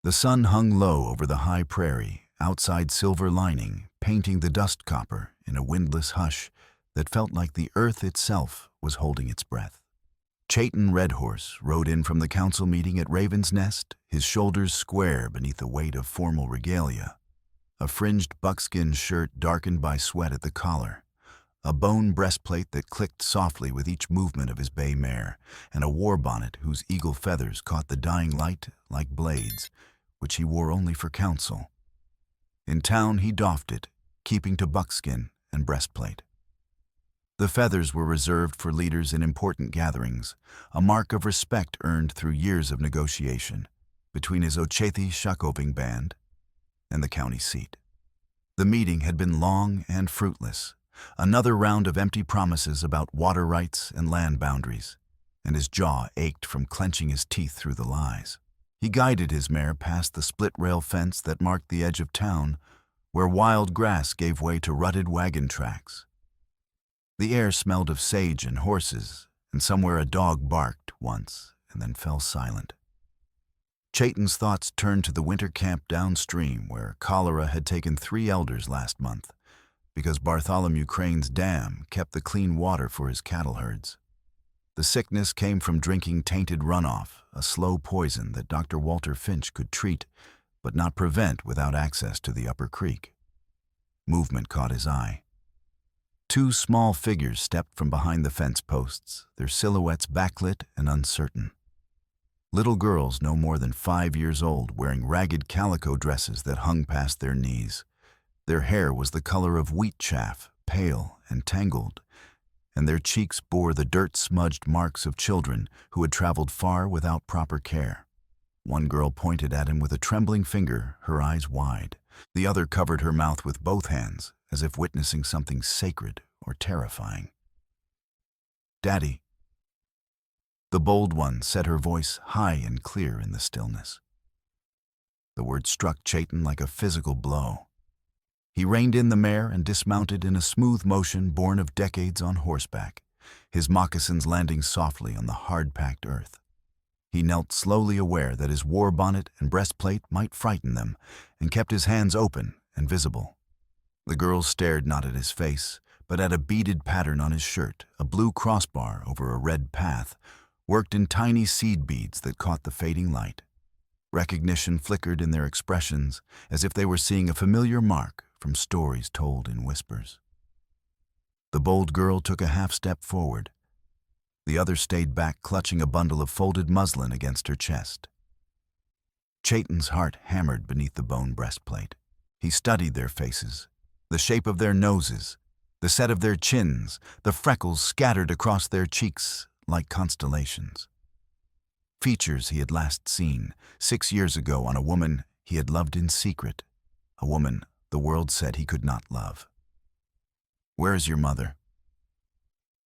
The sun hung low over the high prairie, outside silver lining, painting the dust copper in a windless hush that felt like the earth itself was holding its breath. Chayton Redhorse rode in from the council meeting at Raven's Nest, his shoulders square beneath the weight of formal regalia. A fringed buckskin shirt darkened by sweat at the collar, a bone breastplate that clicked softly with each movement of his bay mare, and a war bonnet whose eagle feathers caught the dying light like blades, which he wore only for council. In town he doffed it, keeping to buckskin and breastplate. The feathers were reserved for leaders in important gatherings, a mark of respect earned through years of negotiation between his Ochethi Shakoving band and the county seat. The meeting had been long and fruitless, another round of empty promises about water rights and land boundaries, and his jaw ached from clenching his teeth through the lies. He guided his mare past the split-rail fence that marked the edge of town, where wild grass gave way to rutted wagon tracks. The air smelled of sage and horses, and somewhere a dog barked once and then fell silent. Chayton's thoughts turned to the winter camp downstream where cholera had taken 3 elders last month because Bartholomew Crane's dam kept the clean water for his cattle herds. The sickness came from drinking tainted runoff, a slow poison that Dr. Walter Finch could treat but not prevent without access to the upper creek. Movement caught his eye. 2 small figures stepped from behind the fence posts, their silhouettes backlit and uncertain. Little girls no more than 5 years old, wearing ragged calico dresses that hung past their knees. Their hair was the color of wheat chaff, pale and tangled, and their cheeks bore the dirt-smudged marks of children who had traveled far without proper care. One girl pointed at him with a trembling finger, her eyes wide. The other covered her mouth with both hands, as if witnessing something sacred or terrifying. "Daddy." The bold one said, her voice high and clear in the stillness. The word struck Chayton like a physical blow. He reined in the mare and dismounted in a smooth motion born of decades on horseback, his moccasins landing softly on the hard-packed earth. He knelt slowly, aware that his war bonnet and breastplate might frighten them, and kept his hands open and visible. The girls stared not at his face, but at a beaded pattern on his shirt, a blue crossbar over a red path, worked in tiny seed beads that caught the fading light. Recognition flickered in their expressions, as if they were seeing a familiar mark from stories told in whispers. The bold girl took a half-step forward. The other stayed back, clutching a bundle of folded muslin against her chest. Chayton's heart hammered beneath the bone breastplate. He studied their faces, the shape of their noses, the set of their chins, the freckles scattered across their cheeks like constellations. Features he had last seen 6 years ago on a woman he had loved in secret, a woman the world said he could not love. "Where is your mother?"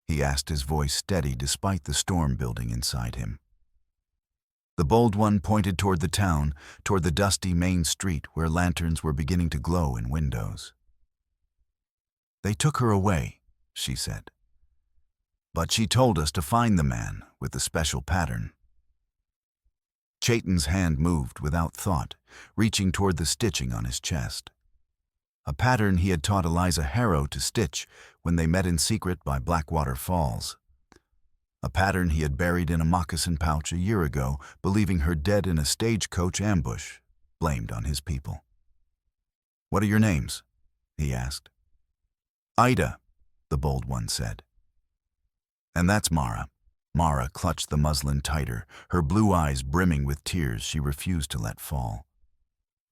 he asked, his voice steady despite the storm building inside him. The bold one pointed toward the town, toward the dusty main street where lanterns were beginning to glow in windows. "They took her away," she said. "But she told us to find the man with the special pattern." Chayton's hand moved without thought, reaching toward the stitching on his chest. A pattern he had taught Eliza Harrow to stitch when they met in secret by Blackwater Falls. A pattern he had buried in a moccasin pouch a year ago, believing her dead in a stagecoach ambush, blamed on his people. "What are your names?" he asked. "Ida," the bold one said. "And that's Mara." Mara clutched the muslin tighter, her blue eyes brimming with tears she refused to let fall.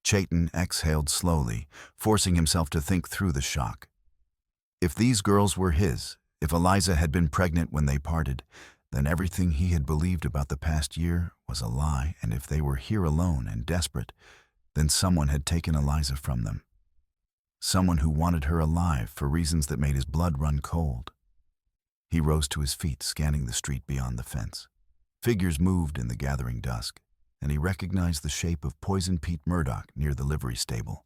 Chayton exhaled slowly, forcing himself to think through the shock. If these girls were his, if Eliza had been pregnant when they parted, then everything he had believed about the past year was a lie, and if they were here alone and desperate, then someone had taken Eliza from them. Someone who wanted her alive for reasons that made his blood run cold. He rose to his feet, scanning the street beyond the fence. Figures moved in the gathering dusk, and he recognized the shape of Poison Pete Murdoch near the livery stable,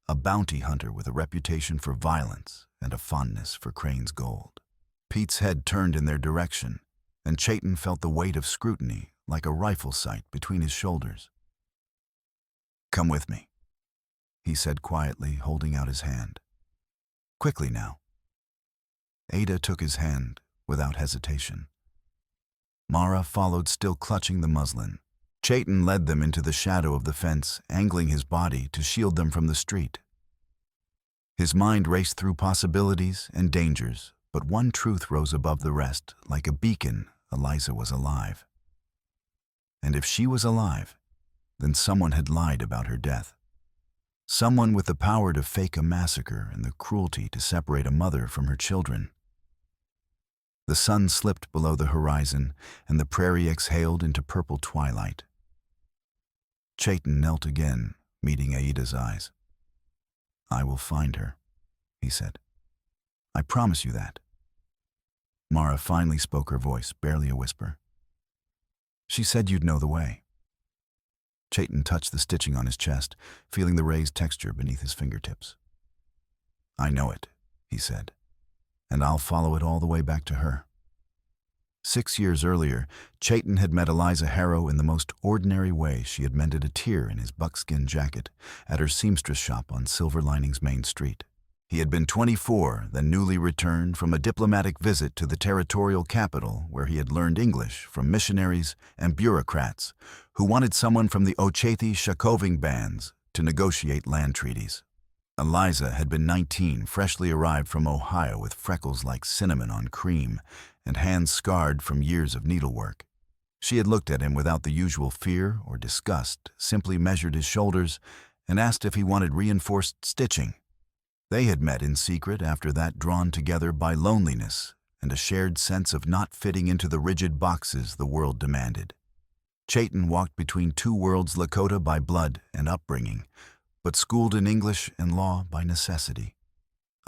a bounty hunter with a reputation for violence and a fondness for Crane's gold. Pete's head turned in their direction, and Chayton felt the weight of scrutiny like a rifle sight between his shoulders. Come with me, he said quietly, holding out his hand. Quickly now. Ada took his hand without hesitation. Mara followed, still clutching the muslin. Chayton led them into the shadow of the fence, angling his body to shield them from the street. His mind raced through possibilities and dangers, but one truth rose above the rest. Like a beacon, Eliza was alive. And if she was alive, then someone had lied about her death. Someone with the power to fake a massacre and the cruelty to separate a mother from her children. The sun slipped below the horizon, and the prairie exhaled into purple twilight. Chayton knelt again, meeting Aida's eyes. I will find her, he said. I promise you that. Mara finally spoke, her voice barely a whisper. She said you'd know the way. Chayton touched the stitching on his chest, feeling the raised texture beneath his fingertips. I know it, he said, and I'll follow it all the way back to her. 6 years earlier, Chayton had met Eliza Harrow in the most ordinary way. She had mended a tear in his buckskin jacket at her seamstress shop on Silver Linings Main Street. He had been 24, then newly returned from a diplomatic visit to the territorial capital, where he had learned English from missionaries and bureaucrats who wanted someone from the Ochethi-Shakoving bands to negotiate land treaties. Eliza had been 19, freshly arrived from Ohio with freckles like cinnamon on cream and hands scarred from years of needlework. She had looked at him without the usual fear or disgust, simply measured his shoulders and asked if he wanted reinforced stitching. They had met in secret after that, drawn together by loneliness and a shared sense of not fitting into the rigid boxes the world demanded. Chayton walked between two worlds, Lakota by blood and upbringing, but schooled in English and law by necessity.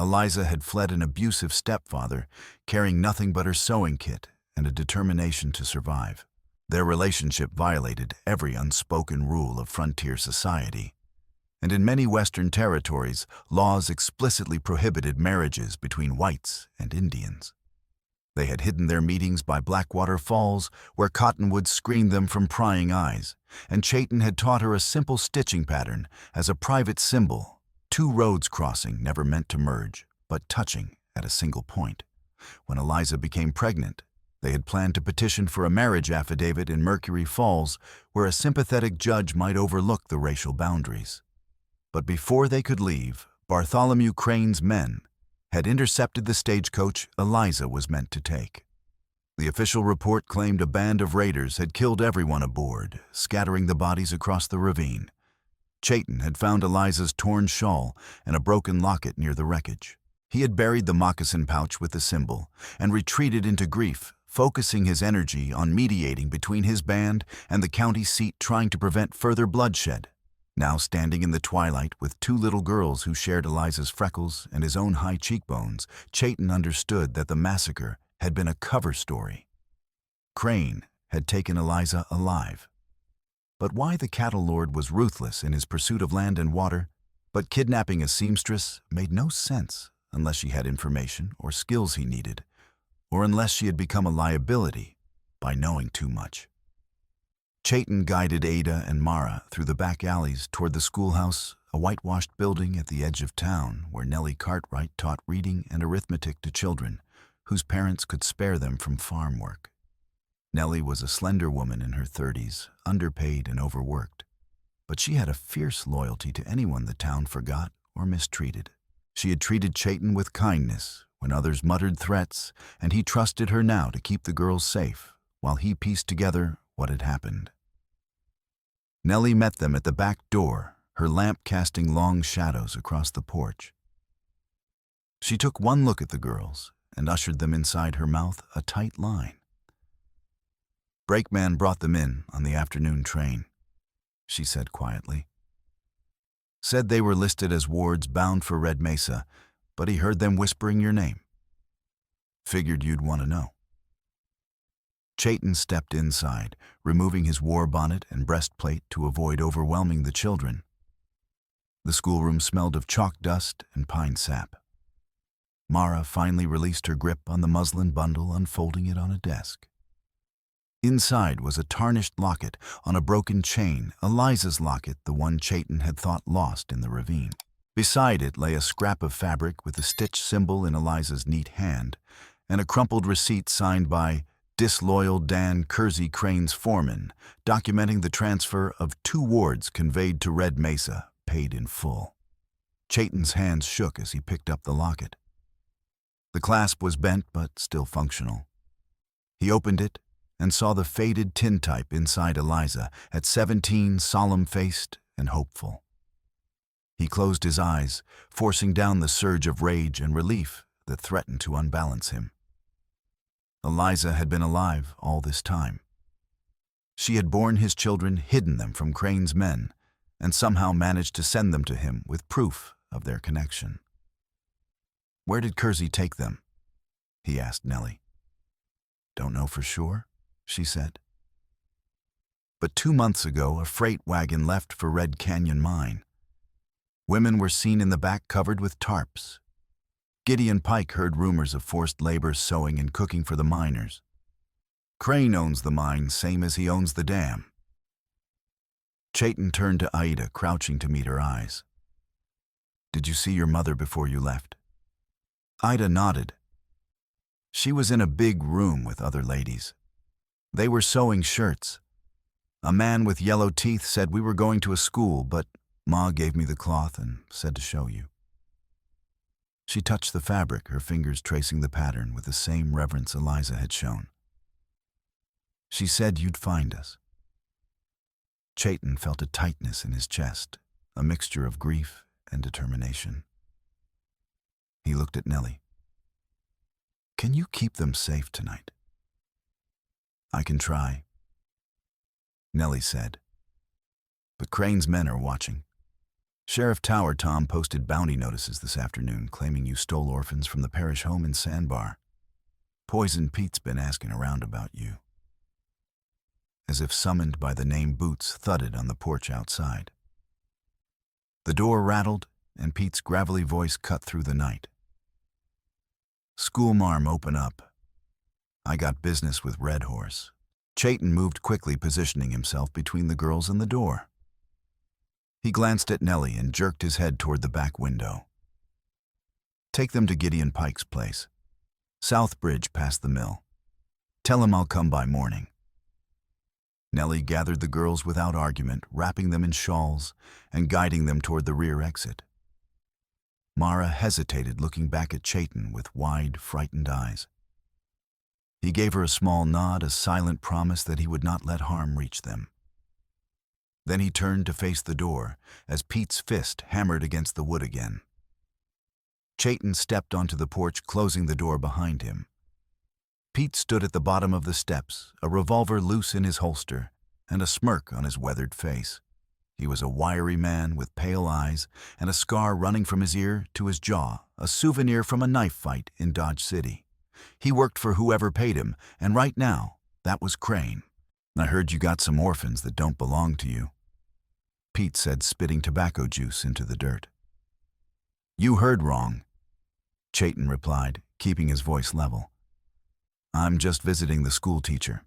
Eliza had fled an abusive stepfather, carrying nothing but her sewing kit and a determination to survive. Their relationship violated every unspoken rule of frontier society. And in many Western territories, laws explicitly prohibited marriages between whites and Indians. They had hidden their meetings by Blackwater Falls, where cottonwoods screened them from prying eyes, and Chayton had taught her a simple stitching pattern as a private symbol, two roads crossing, never meant to merge, but touching at a single point. When Eliza became pregnant, they had planned to petition for a marriage affidavit in Mercury Falls, where a sympathetic judge might overlook the racial boundaries. But before they could leave, Bartholomew Crane's men had intercepted the stagecoach Eliza was meant to take. The official report claimed a band of raiders had killed everyone aboard, scattering the bodies across the ravine. Chayton had found Eliza's torn shawl and a broken locket near the wreckage. He had buried the moccasin pouch with the symbol and retreated into grief, focusing his energy on mediating between his band and the county seat, trying to prevent further bloodshed. Now standing in the twilight with two little girls who shared Eliza's freckles and his own high cheekbones, Chayton understood that the massacre had been a cover story. Crane had taken Eliza alive. But why the cattle lord was ruthless in his pursuit of land and water, but kidnapping a seamstress made no sense unless she had information or skills he needed, or unless she had become a liability by knowing too much. Chayton guided Ada and Mara through the back alleys toward the schoolhouse, a whitewashed building at the edge of town where Nellie Cartwright taught reading and arithmetic to children whose parents could spare them from farm work. Nellie was a slender woman in her 30s, underpaid and overworked, but she had a fierce loyalty to anyone the town forgot or mistreated. She had treated Chayton with kindness when others muttered threats, and he trusted her now to keep the girls safe while he pieced together what had happened. Nellie met them at the back door, her lamp casting long shadows across the porch. She took one look at the girls and ushered them inside, her mouth a tight line. Brakeman brought them in on the afternoon train, she said quietly. Said they were listed as wards bound for Red Mesa, but he heard them whispering your name. Figured you'd want to know. Chayton stepped inside, removing his war bonnet and breastplate to avoid overwhelming the children. The schoolroom smelled of chalk dust and pine sap. Mara finally released her grip on the muslin bundle, unfolding it on a desk. Inside was a tarnished locket on a broken chain, Eliza's locket, the one Chayton had thought lost in the ravine. Beside it lay a scrap of fabric with a stitched symbol in Eliza's neat hand, and a crumpled receipt signed by Disloyal Dan Kersey Crane's foreman, documenting the transfer of 2 wards conveyed to Red Mesa, paid in full. Chayton's hands shook as he picked up the locket. The clasp was bent but still functional. He opened it and saw the faded tintype inside Eliza, at 17, solemn-faced and hopeful. He closed his eyes, forcing down the surge of rage and relief that threatened to unbalance him. Eliza had been alive all this time. She had borne his children, hidden them from Crane's men, and somehow managed to send them to him with proof of their connection. "Where did Kersey take them?" he asked Nellie. "Don't know for sure," she said. But 2 months ago, a freight wagon left for Red Canyon Mine. Women were seen in the back covered with tarps. Gideon Pike heard rumors of forced labor sewing and cooking for the miners. Crane owns the mine, same as he owns the dam. Chayton turned to Ida, crouching to meet her eyes. "Did you see your mother before you left?" Ida nodded. She was in a big room with other ladies. They were sewing shirts. A man with yellow teeth said we were going to a school, but Ma gave me the cloth and said to show you. She touched the fabric, her fingers tracing the pattern with the same reverence Eliza had shown. "She said you'd find us." Chayton felt a tightness in his chest, a mixture of grief and determination. He looked at Nellie. "Can you keep them safe tonight?" "I can try," Nellie said. "But Crane's men are watching. Sheriff Tower Tom posted bounty notices this afternoon claiming you stole orphans from the parish home in Sandbar. Poison Pete's been asking around about you." As if summoned by the name, boots thudded on the porch outside. The door rattled, and Pete's gravelly voice cut through the night. "Schoolmarm, open up. I got business with Red Horse." Chayton moved quickly, positioning himself between the girls and the door. He glanced at Nellie and jerked his head toward the back window. "Take them to Gideon Pike's place. South Bridge past the mill. Tell him I'll come by morning." Nellie gathered the girls without argument, wrapping them in shawls and guiding them toward the rear exit. Mara hesitated, looking back at Chayton with wide, frightened eyes. He gave her a small nod, a silent promise that he would not let harm reach them. Then he turned to face the door as Pete's fist hammered against the wood again. Chayton stepped onto the porch, closing the door behind him. Pete stood at the bottom of the steps, a revolver loose in his holster and a smirk on his weathered face. He was a wiry man with pale eyes and a scar running from his ear to his jaw, a souvenir from a knife fight in Dodge City. He worked for whoever paid him, and right now, that was Crane. "I heard you got some orphans that don't belong to you," Pete said, spitting tobacco juice into the dirt. "You heard wrong," Chayton replied, keeping his voice level. "I'm just visiting the school teacher."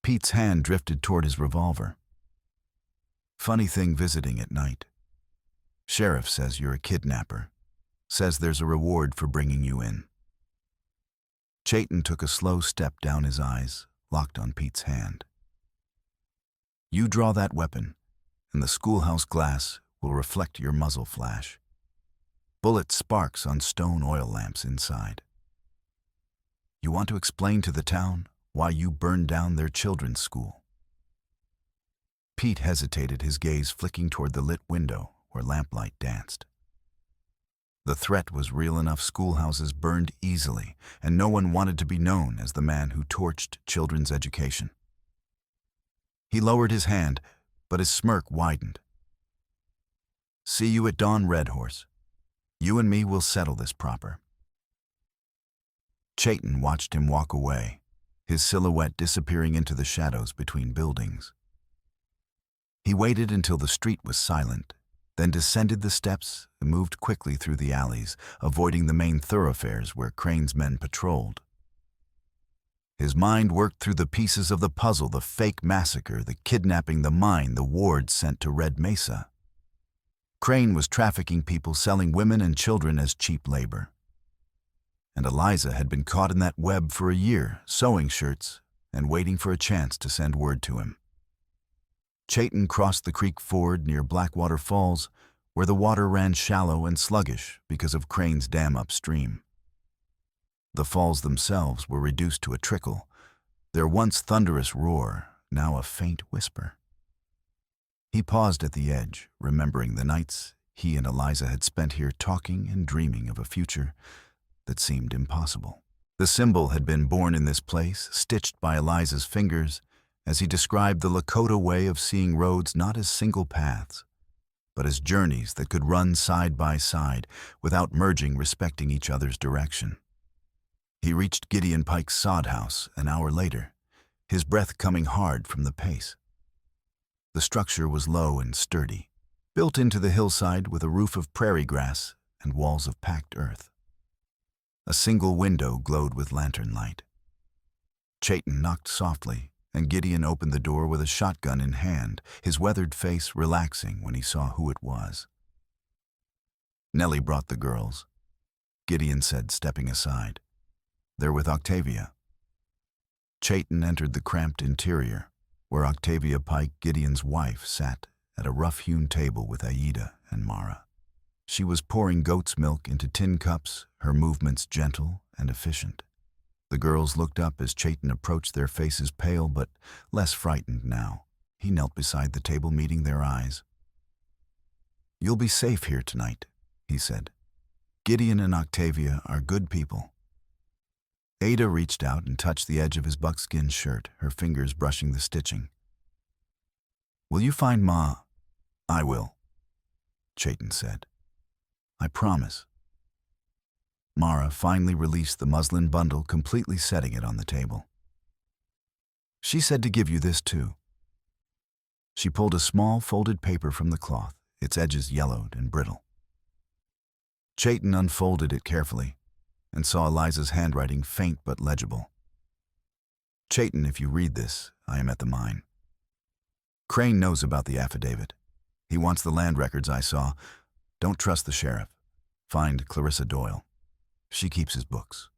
Pete's hand drifted toward his revolver. "Funny thing visiting at night. Sheriff says you're a kidnapper. Says there's a reward for bringing you in." Chayton took a slow step down, his eyes locked on Pete's hand. "You draw that weapon, and the schoolhouse glass will reflect your muzzle flash. Bullet sparks on stone oil lamps inside. You want to explain to the town why you burned down their children's school." Pete hesitated, his gaze flicking toward the lit window where lamplight danced. The threat was real enough. Schoolhouses burned easily, and no one wanted to be known as the man who torched children's education. He lowered his hand, but his smirk widened. "See you at dawn, Red Horse. You and me will settle this proper." Chayton watched him walk away, his silhouette disappearing into the shadows between buildings. He waited until the street was silent, then descended the steps and moved quickly through the alleys, avoiding the main thoroughfares where Crane's men patrolled. His mind worked through the pieces of the puzzle: the fake massacre, the kidnapping, the mine, the wards sent to Red Mesa. Crane was trafficking people, selling women and children as cheap labor. And Eliza had been caught in that web for a year, sewing shirts and waiting for a chance to send word to him. Chayton crossed the creek ford near Blackwater Falls, where the water ran shallow and sluggish because of Crane's dam upstream. The falls themselves were reduced to a trickle, their once thunderous roar now a faint whisper. He paused at the edge, remembering the nights he and Eliza had spent here, talking and dreaming of a future that seemed impossible. The symbol had been born in this place, stitched by Eliza's fingers, as he described the Lakota way of seeing roads not as single paths, but as journeys that could run side by side without merging, respecting each other's direction. He reached Gideon Pike's sod house an hour later, his breath coming hard from the pace. The structure was low and sturdy, built into the hillside with a roof of prairie grass and walls of packed earth. A single window glowed with lantern light. Chayton knocked softly, and Gideon opened the door with a shotgun in hand, his weathered face relaxing when he saw who it was. "Nellie brought the girls," Gideon said, stepping aside. "They're with Octavia." Chayton entered the cramped interior, where Octavia Pike, Gideon's wife, sat at a rough-hewn table with Aida and Mara. She was pouring goat's milk into tin cups, her movements gentle and efficient. The girls looked up as Chayton approached, their faces pale but less frightened now. He knelt beside the table, meeting their eyes. "You'll be safe here tonight," he said. "Gideon and Octavia are good people." Ada reached out and touched the edge of his buckskin shirt, her fingers brushing the stitching. "Will you find Ma?" "I will," Chayton said. "I promise." Mara finally released the muslin bundle, completely setting it on the table. "She said to give you this too." She pulled a small folded paper from the cloth, its edges yellowed and brittle. Chayton unfolded it carefully and saw Eliza's handwriting, faint but legible. "Chayton, if you read this, I am at the mine. Crane knows about the affidavit. He wants the land records I saw. Don't trust the sheriff. Find Clarissa Doyle. She keeps his books."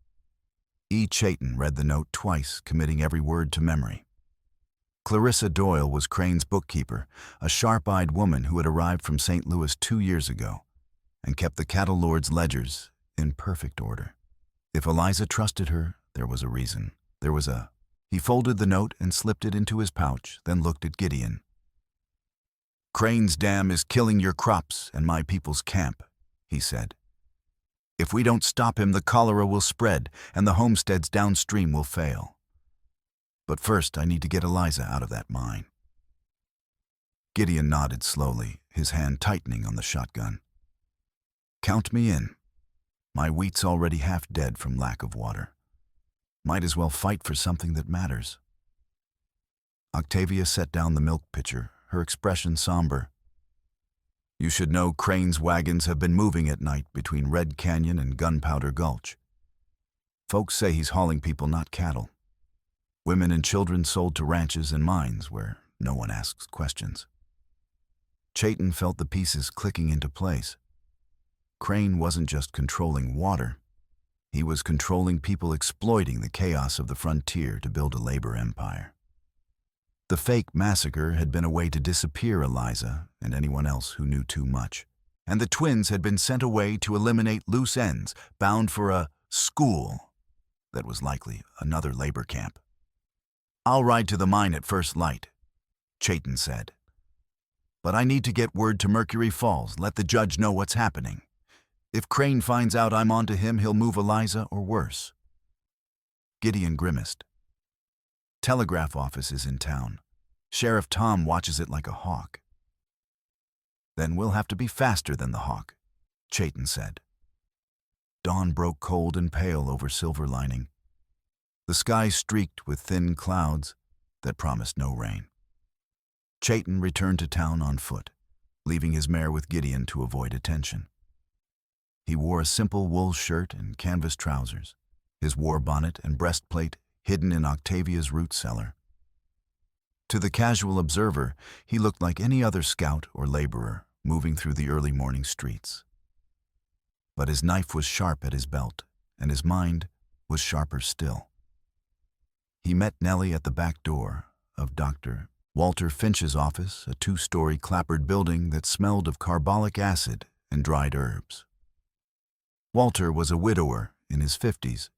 E. Chayton read the note twice, committing every word to memory. Clarissa Doyle was Crane's bookkeeper, a sharp-eyed woman who had arrived from St. Louis 2 years ago and kept the cattle lord's ledgers in perfect order. If Eliza trusted her, there was a reason. He folded the note and slipped it into his pouch, then looked at Gideon. "Crane's dam is killing your crops and my people's camp," he said. "If we don't stop him, the cholera will spread and the homesteads downstream will fail. But first, I need to get Eliza out of that mine." Gideon nodded slowly, his hand tightening on the shotgun. "Count me in. My wheat's already half dead from lack of water. Might as well fight for something that matters." Octavia set down the milk pitcher, her expression somber. "You should know Crane's wagons have been moving at night between Red Canyon and Gunpowder Gulch. Folks say he's hauling people, not cattle. Women and children sold to ranches and mines where no one asks questions." Chayton felt the pieces clicking into place. Crane wasn't just controlling water. He was controlling people, exploiting the chaos of the frontier to build a labor empire. The fake massacre had been a way to disappear Eliza and anyone else who knew too much. And the twins had been sent away to eliminate loose ends, bound for a school that was likely another labor camp. "I'll ride to the mine at first light," Chayton said. "But I need to get word to Mercury Falls, let the judge know what's happening. If Crane finds out I'm onto him, he'll move Eliza or worse." Gideon grimaced. "Telegraph office is in town. Sheriff Tom watches it like a hawk." "Then we'll have to be faster than the hawk," Chayton said. Dawn broke cold and pale over Silver Lining. The sky streaked with thin clouds that promised no rain. Chayton returned to town on foot, leaving his mare with Gideon to avoid attention. He wore a simple wool shirt and canvas trousers, his war bonnet and breastplate hidden in Octavia's root cellar. To the casual observer, he looked like any other scout or laborer moving through the early morning streets. But his knife was sharp at his belt, and his mind was sharper still. He met Nellie at the back door of Dr. Walter Finch's office, a 2-story clapboard building that smelled of carbolic acid and dried herbs. Walter was a widower in his 50s,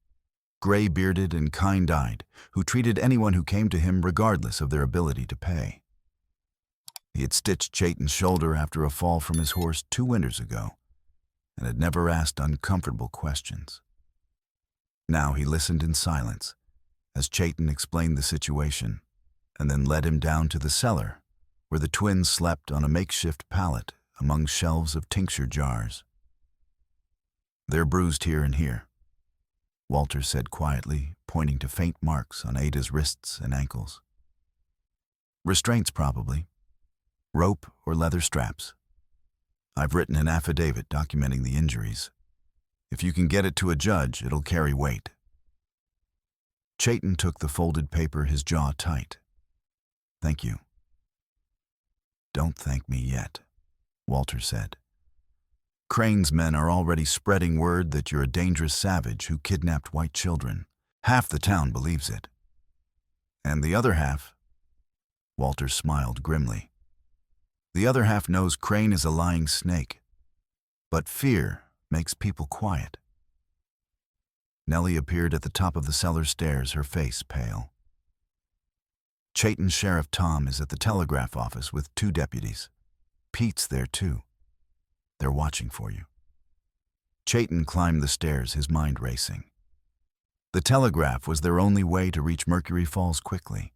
gray-bearded and kind-eyed, who treated anyone who came to him regardless of their ability to pay. He had stitched Chayton's shoulder after a fall from his horse 2 winters ago, and had never asked uncomfortable questions. Now he listened in silence as Chayton explained the situation, and then led him down to the cellar, where the twins slept on a makeshift pallet among shelves of tincture jars. "They're bruised here and here," Walter said quietly, pointing to faint marks on Ada's wrists and ankles. "Restraints, probably. Rope or leather straps. I've written an affidavit documenting the injuries. If you can get it to a judge, it'll carry weight." Chayton took the folded paper, his jaw tight. "Thank you." "Don't thank me yet," Walter said. "Crane's men are already spreading word that you're a dangerous savage who kidnapped white children. Half the town believes it. And the other half," Walter smiled grimly, "the other half knows Crane is a lying snake. But fear makes people quiet." Nellie appeared at the top of the cellar stairs, her face pale. "Chayton's Sheriff Tom is at the telegraph office with 2 deputies. Pete's there too. They're watching for you." Chayton climbed the stairs, his mind racing. The telegraph was their only way to reach Mercury Falls quickly.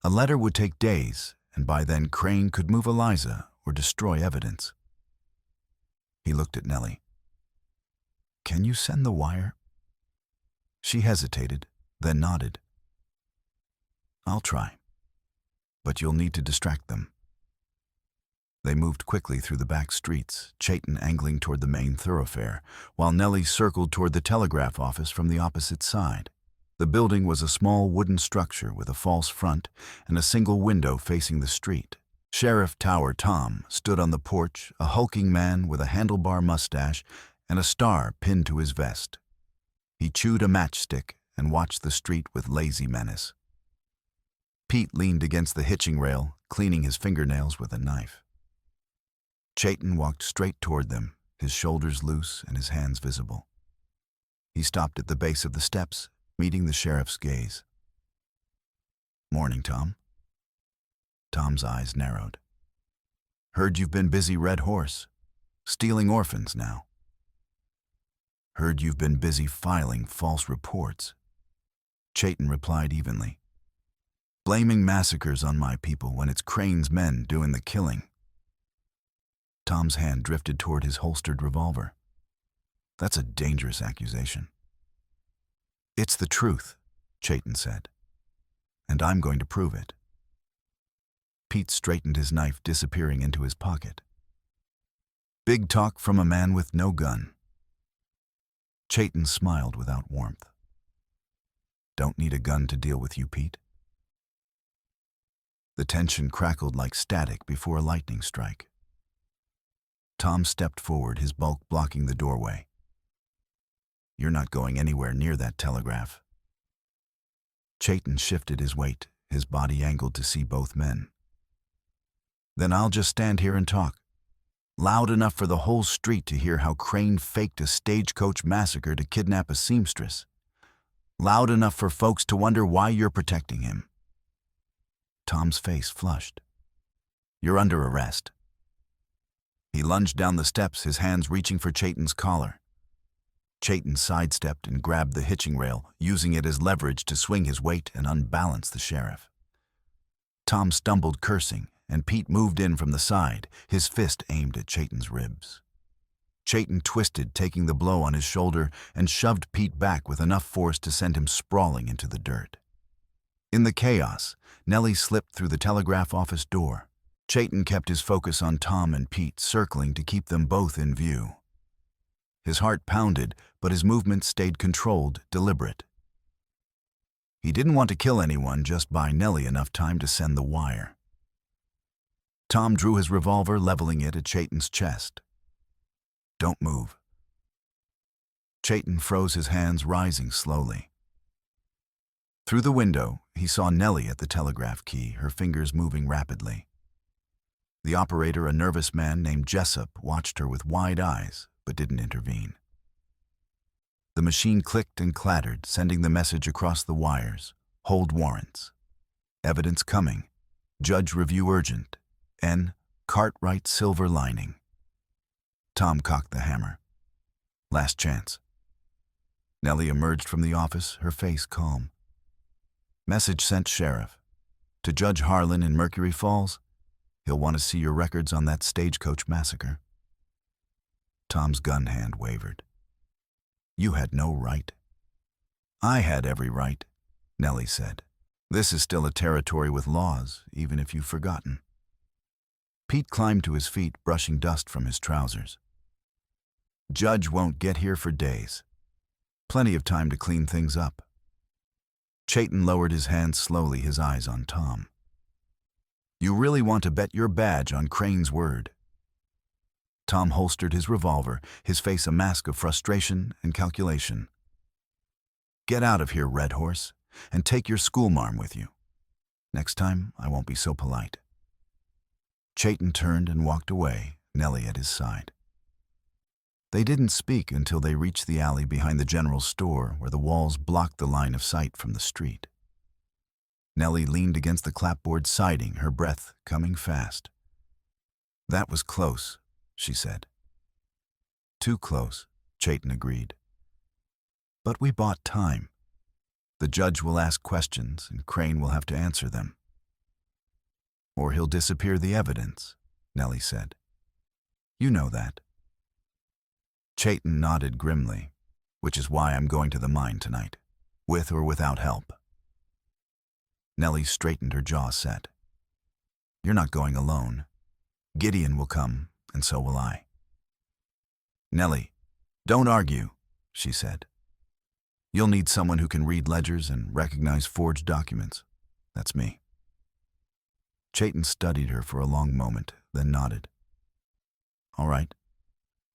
A letter would take days, and by then Crane could move Eliza or destroy evidence. He looked at Nellie. "Can you send the wire?" She hesitated, then nodded. "I'll try, but you'll need to distract them." They moved quickly through the back streets, Chayton angling toward the main thoroughfare, while Nellie circled toward the telegraph office from the opposite side. The building was a small wooden structure with a false front and a single window facing the street. Sheriff Tower Tom stood on the porch, a hulking man with a handlebar mustache and a star pinned to his vest. He chewed a matchstick and watched the street with lazy menace. Pete leaned against the hitching rail, cleaning his fingernails with a knife. Chayton walked straight toward them, his shoulders loose and his hands visible. He stopped at the base of the steps, meeting the sheriff's gaze. "Morning, Tom." Tom's eyes narrowed. "Heard you've been busy Red Horse, stealing orphans now." "Heard you've been busy filing false reports," Chayton replied evenly. "Blaming massacres on my people when it's Crane's men doing the killing." Tom's hand drifted toward his holstered revolver. "That's a dangerous accusation." "It's the truth," Chayton said, "and I'm going to prove it." Pete straightened his knife, disappearing into his pocket. "Big talk from a man with no gun." Chayton smiled without warmth. "Don't need a gun to deal with you, Pete." The tension crackled like static before a lightning strike. Tom stepped forward, his bulk blocking the doorway. "You're not going anywhere near that telegraph." Chayton shifted his weight, his body angled to see both men. "Then I'll just stand here and talk. Loud enough for the whole street to hear how Crane faked a stagecoach massacre to kidnap a seamstress. Loud enough for folks to wonder why you're protecting him." Tom's face flushed. "You're under arrest." He lunged down the steps, his hands reaching for Chayton's collar. Chayton sidestepped and grabbed the hitching rail, using it as leverage to swing his weight and unbalance the sheriff. Tom stumbled, cursing, and Pete moved in from the side, his fist aimed at Chayton's ribs. Chayton twisted, taking the blow on his shoulder, and shoved Pete back with enough force to send him sprawling into the dirt. In the chaos, Nellie slipped through the telegraph office door. Chayton kept his focus on Tom and Pete, circling to keep them both in view. His heart pounded, but his movements stayed controlled, deliberate. He didn't want to kill anyone, just buy Nellie enough time to send the wire. Tom drew his revolver, leveling it at Chayton's chest. "Don't move." Chayton froze, his hands rising slowly. Through the window, he saw Nellie at the telegraph key, her fingers moving rapidly. The operator, a nervous man named Jessup, watched her with wide eyes, but didn't intervene. The machine clicked and clattered, sending the message across the wires. "Hold warrants. Evidence coming. Judge review urgent. N. Cartwright silver lining." Tom cocked the hammer. Last chance. Nellie emerged from the office, her face calm. "Message sent, Sheriff. To Judge Harlan in Mercury Falls. He'll want to see your records on that stagecoach massacre." Tom's gun hand wavered. "You had no right." "I had every right," Nellie said. "This is still a territory with laws, even if you've forgotten." Pete climbed to his feet, brushing dust from his trousers. "Judge won't get here for days. Plenty of time to clean things up." Chayton lowered his hands slowly, his eyes on Tom. "You really want to bet your badge on Crane's word?" Tom holstered his revolver, his face a mask of frustration and calculation. "Get out of here, Red Horse, and take your schoolmarm with you. Next time, I won't be so polite." Chayton turned and walked away, Nellie at his side. They didn't speak until they reached the alley behind the general store, where the walls blocked the line of sight from the street. Nellie leaned against the clapboard siding, her breath coming fast. "That was close," she said. "Too close," Chayton agreed. "But we bought time. The judge will ask questions, and Crane will have to answer them." "Or he'll disappear the evidence," Nellie said. "You know that." Chayton nodded grimly. "Which is why I'm going to the mine tonight, with or without help." Nellie straightened, her jaw set. "You're not going alone. Gideon will come, and so will I." "Nellie, don't argue," she said. "You'll need someone who can read ledgers and recognize forged documents. That's me." Chayton studied her for a long moment, then nodded. "All right,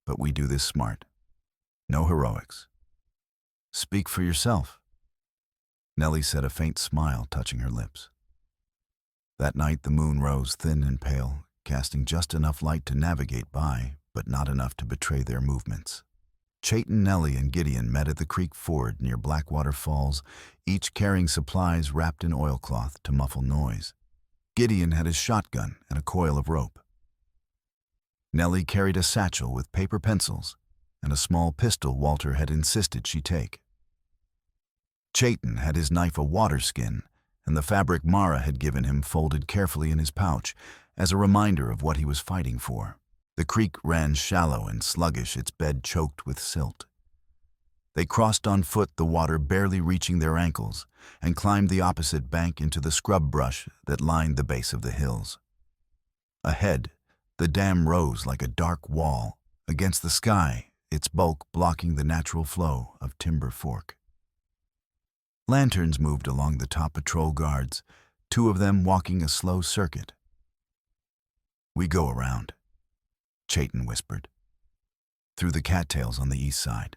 but we do this smart. No heroics." "Speak for yourself." Nellie said, a faint smile touching her lips. That night the moon rose thin and pale, casting just enough light to navigate by, but not enough to betray their movements. Chayton, Nellie, and Gideon met at the creek ford near Blackwater Falls, each carrying supplies wrapped in oilcloth to muffle noise. Gideon had his shotgun and a coil of rope. Nellie carried a satchel with paper pencils and a small pistol Walter had insisted she take. Chayton had his knife, a water skin, and the fabric Mara had given him folded carefully in his pouch as a reminder of what he was fighting for. The creek ran shallow and sluggish, its bed choked with silt. They crossed on foot, the water barely reaching their ankles, and climbed the opposite bank into the scrub brush that lined the base of the hills. Ahead, the dam rose like a dark wall against the sky, its bulk blocking the natural flow of Timber Fork. Lanterns moved along the top patrol guards, two of them walking a slow circuit. "We go around," Chayton whispered, "through the cattails on the east side."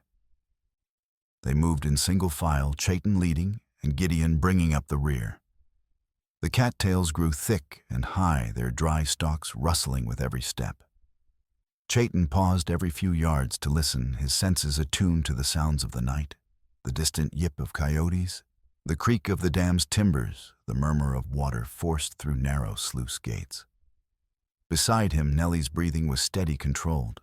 They moved in single file, Chayton leading and Gideon bringing up the rear. The cattails grew thick and high, their dry stalks rustling with every step. Chayton paused every few yards to listen, his senses attuned to the sounds of the night, the distant yip of coyotes, the creak of the dam's timbers, the murmur of water forced through narrow sluice gates. Beside him, Nellie's breathing was steady, controlled.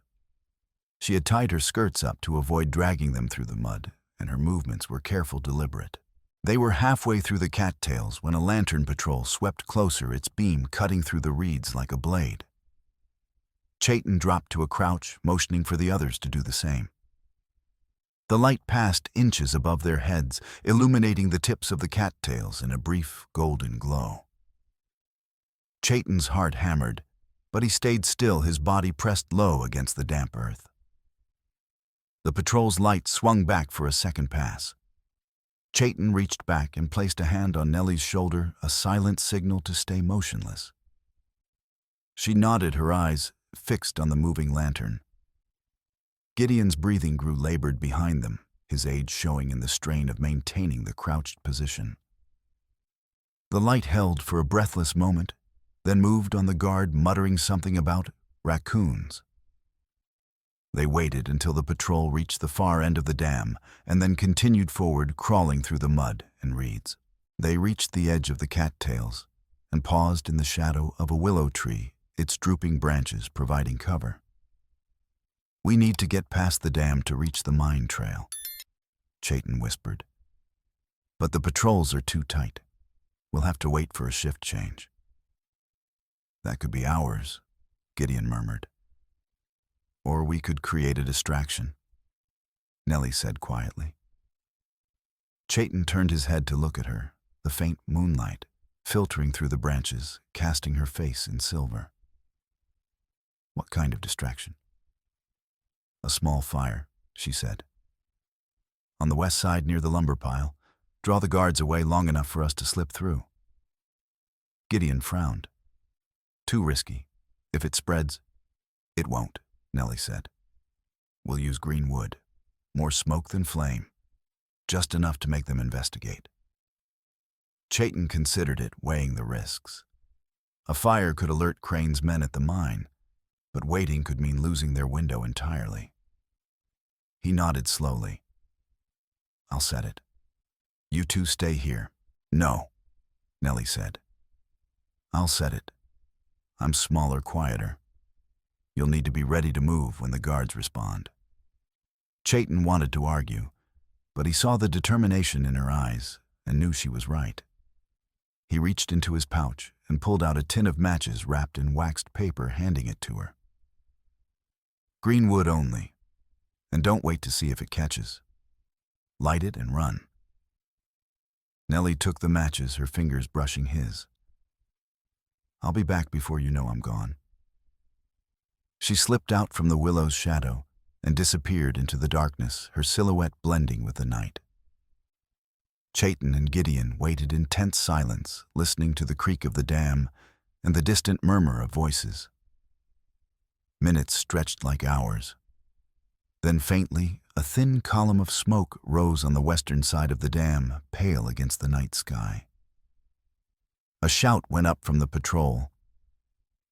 She had tied her skirts up to avoid dragging them through the mud, and her movements were careful, deliberate. They were halfway through the cattails when a lantern patrol swept closer, its beam cutting through the reeds like a blade. Chayton dropped to a crouch, motioning for the others to do the same. The light passed inches above their heads, illuminating the tips of the cattails in a brief golden glow. Chayton's heart hammered, but he stayed still, his body pressed low against the damp earth. The patrol's light swung back for a second pass. Chayton reached back and placed a hand on Nellie's shoulder, a silent signal to stay motionless. She nodded, her eyes fixed on the moving lantern. Gideon's breathing grew labored behind them, his age showing in the strain of maintaining the crouched position. The light held for a breathless moment, then moved on the guard, muttering something about raccoons. They waited until the patrol reached the far end of the dam, and then continued forward, crawling through the mud and reeds. They reached the edge of the cattails and paused in the shadow of a willow tree, its drooping branches providing cover. "We need to get past the dam to reach the mine trail," Chayton whispered. "But the patrols are too tight. We'll have to wait for a shift change." "That could be hours," Gideon murmured. "Or we could create a distraction," Nellie said quietly. Chayton turned his head to look at her, the faint moonlight filtering through the branches, casting her face in silver. "What kind of distraction?" "A small fire," she said. "On the west side near the lumber pile. Draw the guards away long enough for us to slip through." Gideon frowned. "Too risky. If it spreads..." "It won't," Nellie said. "We'll use green wood. More smoke than flame. Just enough to make them investigate." Chayton considered it, weighing the risks. A fire could alert Crane's men at the mine, but waiting could mean losing their window entirely. He nodded slowly. "I'll set it. You two stay here." "No," Nellie said. "I'll set it. I'm smaller, quieter. You'll need to be ready to move when the guards respond." Chayton wanted to argue, but he saw the determination in her eyes and knew she was right. He reached into his pouch and pulled out a tin of matches wrapped in waxed paper, handing it to her. "Green wood only, and don't wait to see if it catches. Light it and run." Nellie took the matches, her fingers brushing his. "I'll be back before you know I'm gone." She slipped out from the willow's shadow and disappeared into the darkness, her silhouette blending with the night. Chayton and Gideon waited in tense silence, listening to the creak of the dam and the distant murmur of voices. Minutes stretched like hours. Then faintly, a thin column of smoke rose on the western side of the dam, pale against the night sky. A shout went up from the patrol.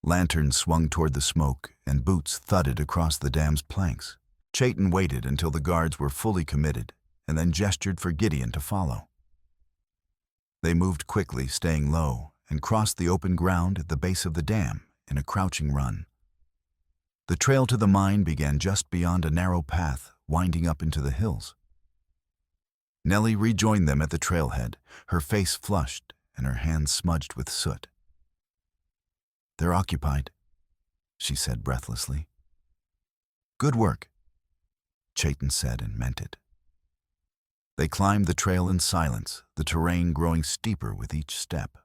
Lanterns swung toward the smoke, and boots thudded across the dam's planks. Chayton waited until the guards were fully committed, and then gestured for Gideon to follow. They moved quickly, staying low, and crossed the open ground at the base of the dam in a crouching run. The trail to the mine began just beyond a narrow path winding up into the hills. Nellie rejoined them at the trailhead, her face flushed and her hands smudged with soot. "They're occupied," she said breathlessly. "Good work," Chayton said and meant it. They climbed the trail in silence, the terrain growing steeper with each step.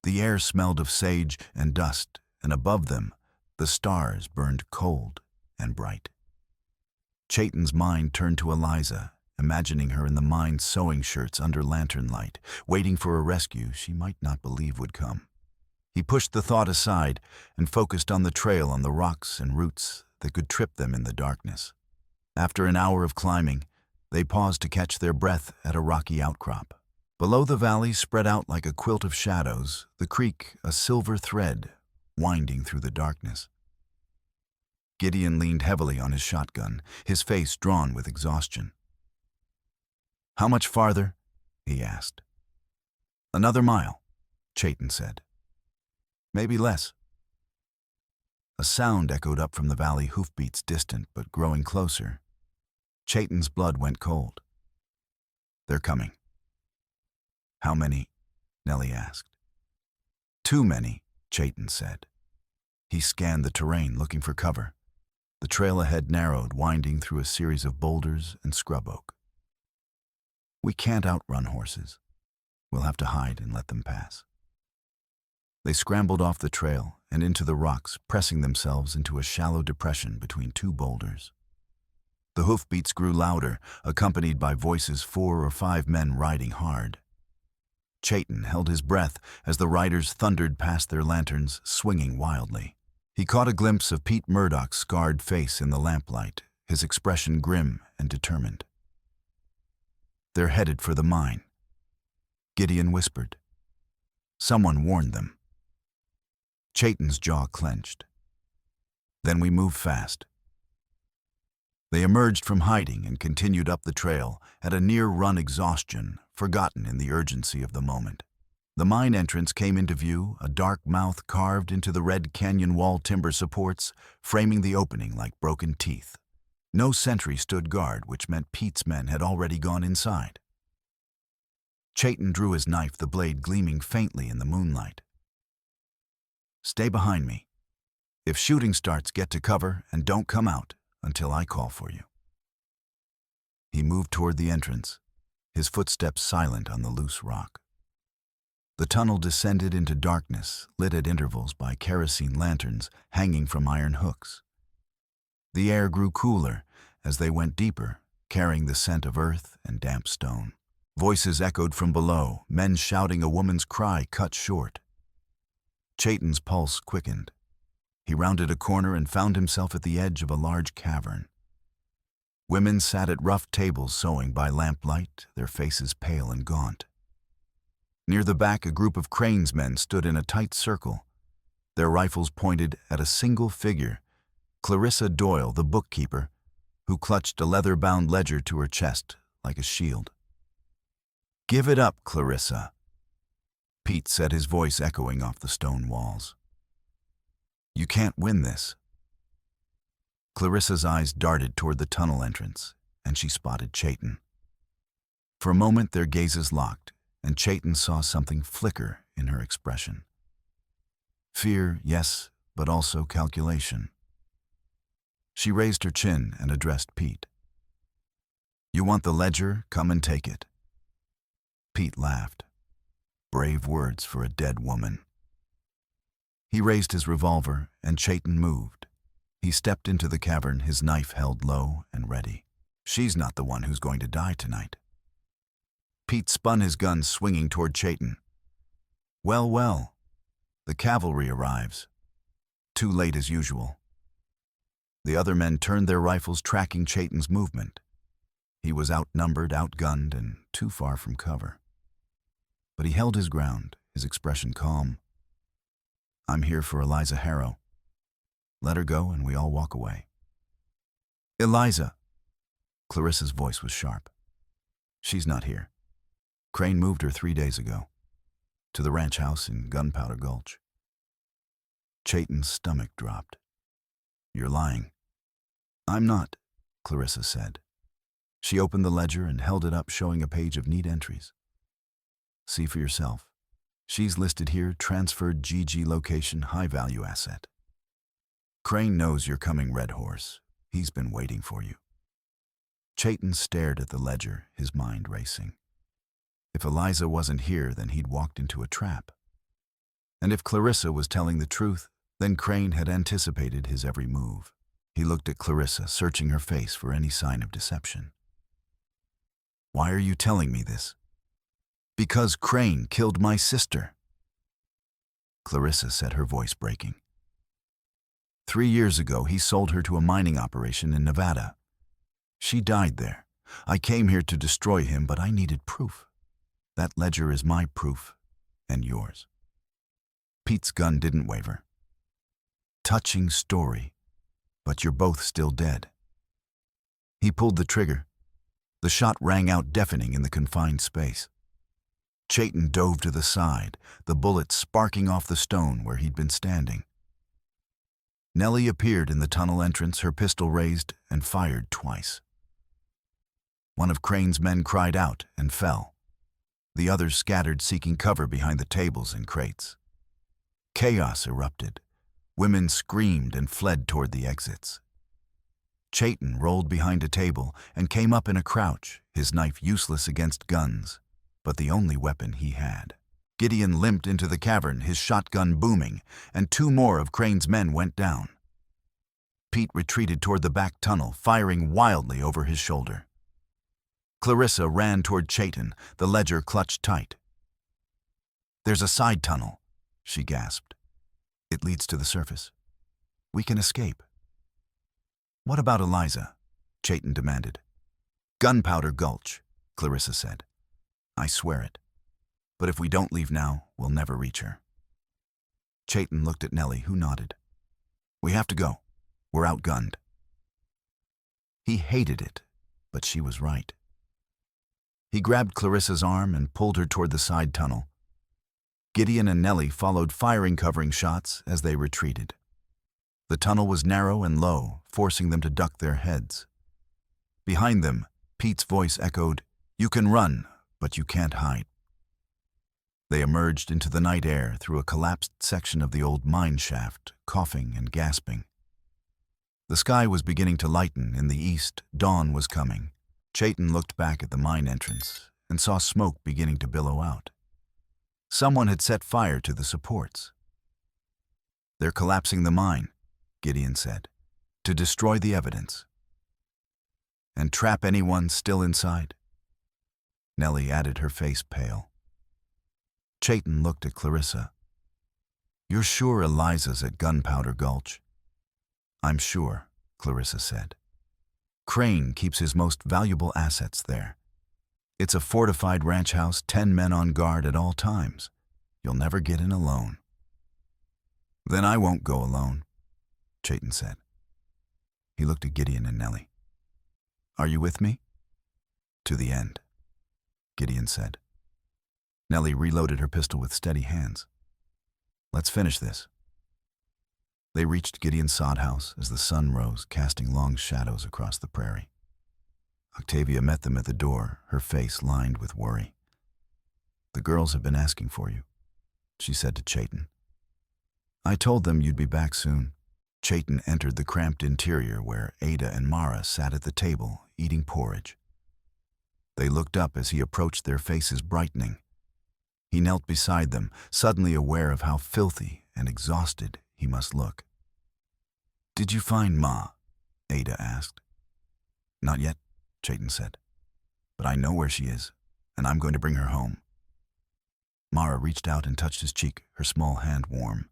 The air smelled of sage and dust, and above them, the stars burned cold and bright. Chayton's mind turned to Eliza, imagining her in the mine sewing shirts under lantern light, waiting for a rescue she might not believe would come. He pushed the thought aside and focused on the trail, on the rocks and roots that could trip them in the darkness. After an hour of climbing, they paused to catch their breath at a rocky outcrop. Below, the valley spread out like a quilt of shadows, the creek a silver thread winding through the darkness. Gideon leaned heavily on his shotgun, his face drawn with exhaustion. "How much farther?" he asked. "Another mile," Chayton said. "Maybe less." A sound echoed up from the valley, hoofbeats distant but growing closer. Chayton's blood went cold. "They're coming." "How many?" Nellie asked. "Too many," Chayton said. He scanned the terrain, looking for cover. The trail ahead narrowed, winding through a series of boulders and scrub oak. "We can't outrun horses. We'll have to hide and let them pass." They scrambled off the trail and into the rocks, pressing themselves into a shallow depression between two boulders. The hoofbeats grew louder, accompanied by voices 4 or 5 men riding hard. Chayton held his breath as the riders thundered past their lanterns, swinging wildly. He caught a glimpse of Pete Murdoch's scarred face in the lamplight, his expression grim and determined. "They're headed for the mine," Gideon whispered. "Someone warned them." Chayton's jaw clenched. "Then we move fast." They emerged from hiding and continued up the trail at a near-run exhaustion, forgotten in the urgency of the moment. The mine entrance came into view, a dark mouth carved into the red canyon wall timber supports, framing the opening like broken teeth. No sentry stood guard, which meant Pete's men had already gone inside. Chayton drew his knife, the blade gleaming faintly in the moonlight. "Stay behind me. If shooting starts, get to cover and don't come out until I call for you." He moved toward the entrance, his footsteps silent on the loose rock. The tunnel descended into darkness, lit at intervals by kerosene lanterns hanging from iron hooks. The air grew cooler as they went deeper, carrying the scent of earth and damp stone. Voices echoed from below, men shouting, a woman's cry cut short. Chayton's pulse quickened. He rounded a corner and found himself at the edge of a large cavern. Women sat at rough tables sewing by lamplight, their faces pale and gaunt. Near the back, a group of Crane's men stood in a tight circle, their rifles pointed at a single figure, Clarissa Doyle, the bookkeeper, who clutched a leather-bound ledger to her chest like a shield. "Give it up, Clarissa," Pete said, his voice echoing off the stone walls. "You can't win this." Clarissa's eyes darted toward the tunnel entrance, and she spotted Chayton. For a moment their gazes locked, and Chayton saw something flicker in her expression. Fear, yes, but also calculation. She raised her chin and addressed Pete. "You want the ledger? Come and take it." Pete laughed. Brave words for a dead woman. He raised his revolver, and Chayton moved. He stepped into the cavern, his knife held low and ready. "She's not the one who's going to die tonight." Pete spun his gun, swinging toward Chayton. Well, well. The cavalry arrives. Too late as usual. The other men turned their rifles, tracking Chayton's movement. He was outnumbered, outgunned, and too far from cover. But he held his ground, his expression calm. "I'm here for Eliza Harrow. Let her go and we all walk away." "Eliza!" Clarissa's voice was sharp. "She's not here. Crane moved her 3 days ago, to the ranch house in Gunpowder Gulch." Chayton's stomach dropped. "You're lying." "I'm not," Clarissa said. She opened the ledger and held it up, showing a page of neat entries. "See for yourself. She's listed here, transferred GG location, high-value asset. Crane knows you're coming, Red Horse. He's been waiting for you." Chayton stared at the ledger, his mind racing. If Eliza wasn't here, then he'd walked into a trap. And if Clarissa was telling the truth, then Crane had anticipated his every move. He looked at Clarissa, searching her face for any sign of deception. "Why are you telling me this?" "Because Crane killed my sister," Clarissa said, her voice breaking. 3 years ago, he sold her to a mining operation in Nevada. She died there. I came here to destroy him, but I needed proof. That ledger is my proof, and yours." Pete's gun didn't waver. "Touching story, but you're both still dead." He pulled the trigger. The shot rang out deafening in the confined space. Chayton dove to the side, the bullet sparking off the stone where he'd been standing. Nellie appeared in the tunnel entrance, her pistol raised, and fired twice. One of Crane's men cried out and fell. The others scattered, seeking cover behind the tables and crates. Chaos erupted. Women screamed and fled toward the exits. Chayton rolled behind a table and came up in a crouch, his knife useless against guns, but the only weapon he had. Gideon limped into the cavern, his shotgun booming, and 2 more of Crane's men went down. Pete retreated toward the back tunnel, firing wildly over his shoulder. Clarissa ran toward Chayton, the ledger clutched tight. "There's a side tunnel," she gasped. "It leads to the surface. We can escape." "What about Eliza?" Chayton demanded. "Gunpowder Gulch," Clarissa said. "I swear it. But if we don't leave now, we'll never reach her." Chayton looked at Nellie, who nodded. "We have to go. We're outgunned." He hated it, but she was right. He grabbed Clarissa's arm and pulled her toward the side tunnel. Gideon and Nellie followed firing-covering shots as they retreated. The tunnel was narrow and low, forcing them to duck their heads. Behind them, Pete's voice echoed, "You can run, but you can't hide." They emerged into the night air through a collapsed section of the old mine shaft, coughing and gasping. The sky was beginning to lighten. In the east, dawn was coming. Chayton looked back at the mine entrance and saw smoke beginning to billow out. Someone had set fire to the supports. "They're collapsing the mine," Gideon said, "to destroy the evidence." "And trap anyone still inside?" Nellie added, her face pale. Chayton looked at Clarissa. "You're sure Eliza's at Gunpowder Gulch?" "I'm sure," Clarissa said. "Crane keeps his most valuable assets there. It's a fortified ranch house, 10 men on guard at all times. You'll never get in alone." "Then I won't go alone," Chayton said. He looked at Gideon and Nellie. "Are you with me?" "To the end," Gideon said. Nellie reloaded her pistol with steady hands. "Let's finish this." They reached Gideon's sod house as the sun rose, casting long shadows across the prairie. Octavia met them at the door, her face lined with worry. "The girls have been asking for you," she said to Chayton. "I told them you'd be back soon." Chayton entered the cramped interior where Ada and Mara sat at the table, eating porridge. They looked up as he approached, their faces brightening. He knelt beside them, suddenly aware of how filthy and exhausted he must look. "Did you find Ma?" Ada asked. "Not yet," Chayton said. "But I know where she is, and I'm going to bring her home." Mara reached out and touched his cheek, her small hand warm.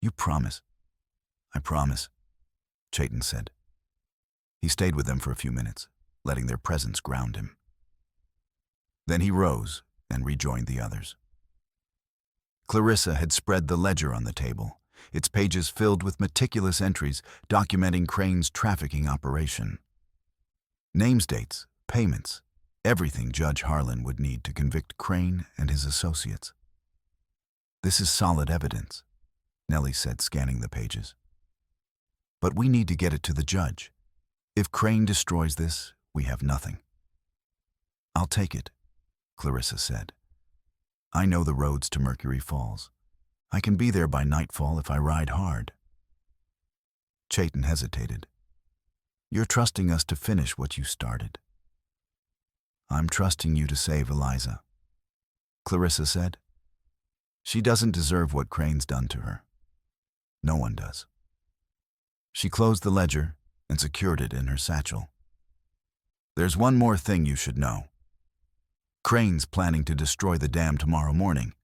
"You promise?" "I promise," Chayton said. He stayed with them for a few minutes, letting their presence ground him. Then he rose and rejoined the others. Clarissa had spread the ledger on the table, its pages filled with meticulous entries documenting Crane's trafficking operation. Names, dates, payments, everything Judge Harlan would need to convict Crane and his associates. "This is solid evidence," Nellie said, scanning the pages. "But we need to get it to the judge. If Crane destroys this, we have nothing." "I'll take it," Clarissa said. "I know the roads to Mercury Falls. I can be there by nightfall if I ride hard." Chayton hesitated. "You're trusting us to finish what you started." "I'm trusting you to save Eliza," Clarissa said. "She doesn't deserve what Crane's done to her. No one does." She closed the ledger and secured it in her satchel. "There's one more thing you should know. Crane's planning to destroy the dam tomorrow morning.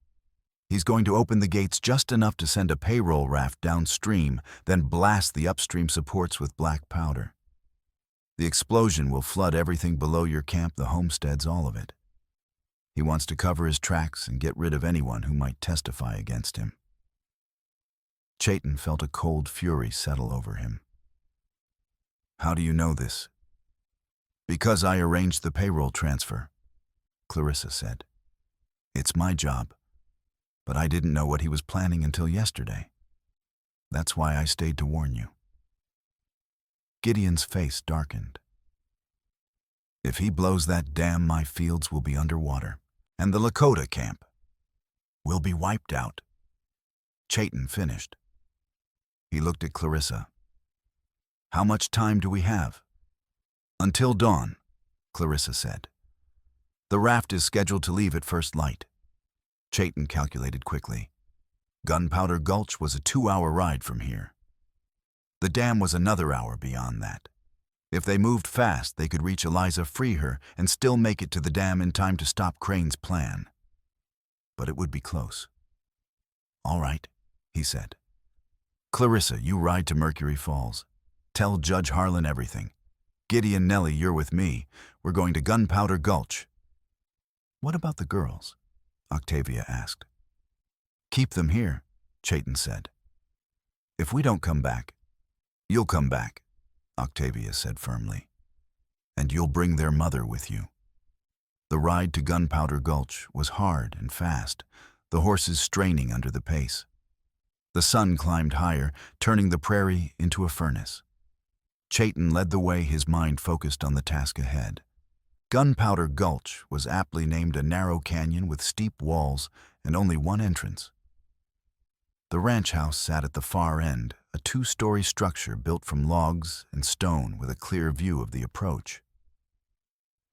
He's going to open the gates just enough to send a payroll raft downstream, then blast the upstream supports with black powder. The explosion will flood everything below your camp, the homesteads, all of it. He wants to cover his tracks and get rid of anyone who might testify against him." Chayton felt a cold fury settle over him. "How do you know this?" "Because I arranged the payroll transfer," Clarissa said. "It's my job, but I didn't know what he was planning until yesterday. That's why I stayed to warn you." Gideon's face darkened. "If he blows that dam, my fields will be underwater, and the Lakota camp will be wiped out." Chayton finished. He looked at Clarissa. "How much time do we have?" "Until dawn," Clarissa said. "The raft is scheduled to leave at first light." Chayton calculated quickly. Gunpowder Gulch was a 2-hour ride from here. The dam was another hour beyond that. If they moved fast, they could reach Eliza, free her, and still make it to the dam in time to stop Crane's plan. But it would be close. "All right," he said. "Clarissa, you ride to Mercury Falls. Tell Judge Harlan everything. Gideon, Nellie, you're with me. We're going to Gunpowder Gulch." "What about the girls?" Octavia asked. "Keep them here," Chayton said. "If we don't come back, you'll come back," Octavia said firmly. "And you'll bring their mother with you." The ride to Gunpowder Gulch was hard and fast, the horses straining under the pace. The sun climbed higher, turning the prairie into a furnace. Chayton led the way, his mind focused on the task ahead. Gunpowder Gulch was aptly named a narrow canyon with steep walls and only one entrance. The ranch house sat at the far end, a 2-story structure built from logs and stone with a clear view of the approach.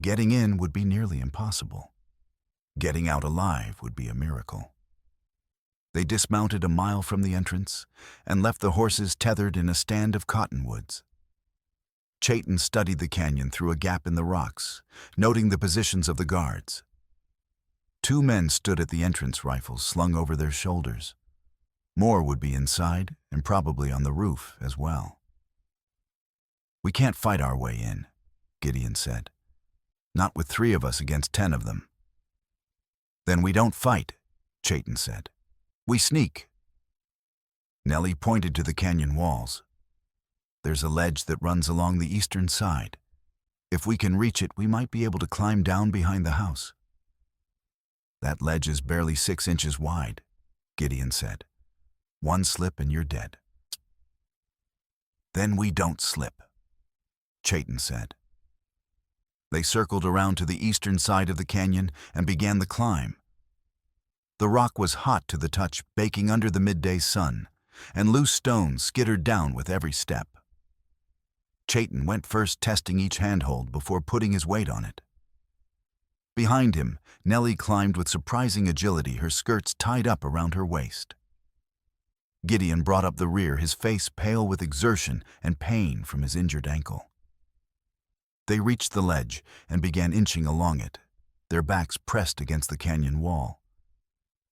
Getting in would be nearly impossible. Getting out alive would be a miracle. They dismounted a mile from the entrance and left the horses tethered in a stand of cottonwoods. Chayton studied the canyon through a gap in the rocks, noting the positions of the guards. 2 men stood at the entrance, rifles slung over their shoulders. More would be inside and probably on the roof as well. "We can't fight our way in," Gideon said. "Not with 3 of us against 10 of them." "Then we don't fight," Chayton said. "We sneak." Nellie pointed to the canyon walls. "There's a ledge that runs along the eastern side. If we can reach it, we might be able to climb down behind the house." "That ledge is barely 6 inches wide," Gideon said. "One slip and you're dead." "Then we don't slip," Chayton said. They circled around to the eastern side of the canyon and began the climb. The rock was hot to the touch, baking under the midday sun, and loose stones skittered down with every step. Chayton went first, testing each handhold before putting his weight on it. Behind him, Nellie climbed with surprising agility, her skirts tied up around her waist. Gideon brought up the rear, his face pale with exertion and pain from his injured ankle. They reached the ledge and began inching along it, their backs pressed against the canyon wall.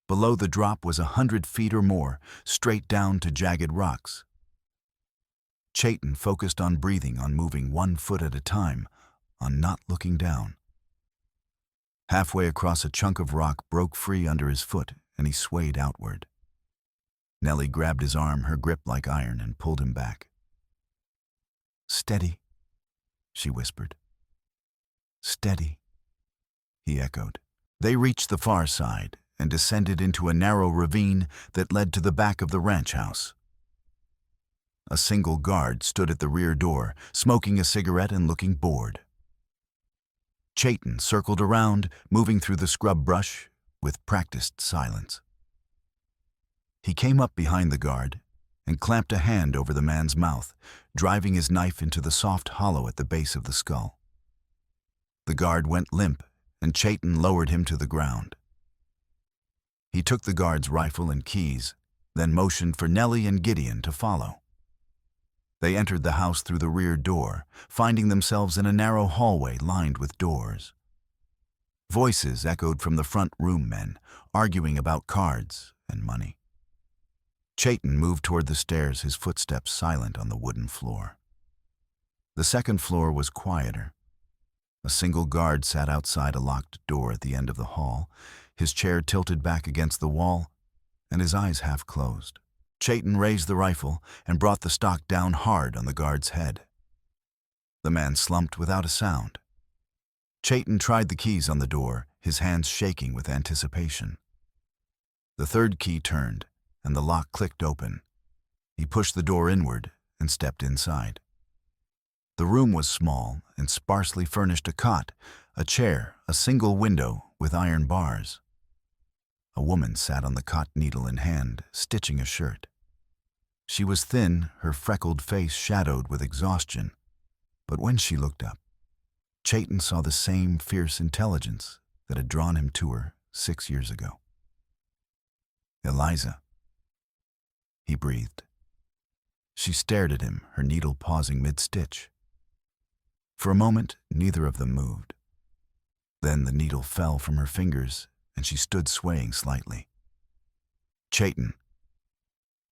Below the drop was 100 feet or more, straight down to jagged rocks. Chayton focused on breathing, on moving 1 foot at a time, on not looking down. Halfway across, a chunk of rock broke free under his foot, and he swayed outward. Nellie grabbed his arm, her grip like iron, and pulled him back. "Steady," she whispered. "Steady," he echoed. They reached the far side and descended into a narrow ravine that led to the back of the ranch house. A single guard stood at the rear door, smoking a cigarette and looking bored. Chayton circled around, moving through the scrub brush with practiced silence. He came up behind the guard and clamped a hand over the man's mouth, driving his knife into the soft hollow at the base of the skull. The guard went limp, and Chayton lowered him to the ground. He took the guard's rifle and keys, then motioned for Nellie and Gideon to follow. They entered the house through the rear door, finding themselves in a narrow hallway lined with doors. Voices echoed from the front room men, arguing about cards and money. Chayton moved toward the stairs, his footsteps silent on the wooden floor. The second floor was quieter. A single guard sat outside a locked door at the end of the hall, his chair tilted back against the wall, and his eyes half closed. Chayton raised the rifle and brought the stock down hard on the guard's head. The man slumped without a sound. Chayton tried the keys on the door, his hands shaking with anticipation. The third key turned, and the lock clicked open. He pushed the door inward and stepped inside. The room was small and sparsely furnished: a cot, a chair, a single window with iron bars. A woman sat on the cot, needle in hand, stitching a shirt. She was thin, her freckled face shadowed with exhaustion, but when she looked up, Chayton saw the same fierce intelligence that had drawn him to her 6 years ago. "Eliza," he breathed. She stared at him, her needle pausing mid-stitch. For a moment, neither of them moved. Then the needle fell from her fingers, and she stood swaying slightly. Chayton.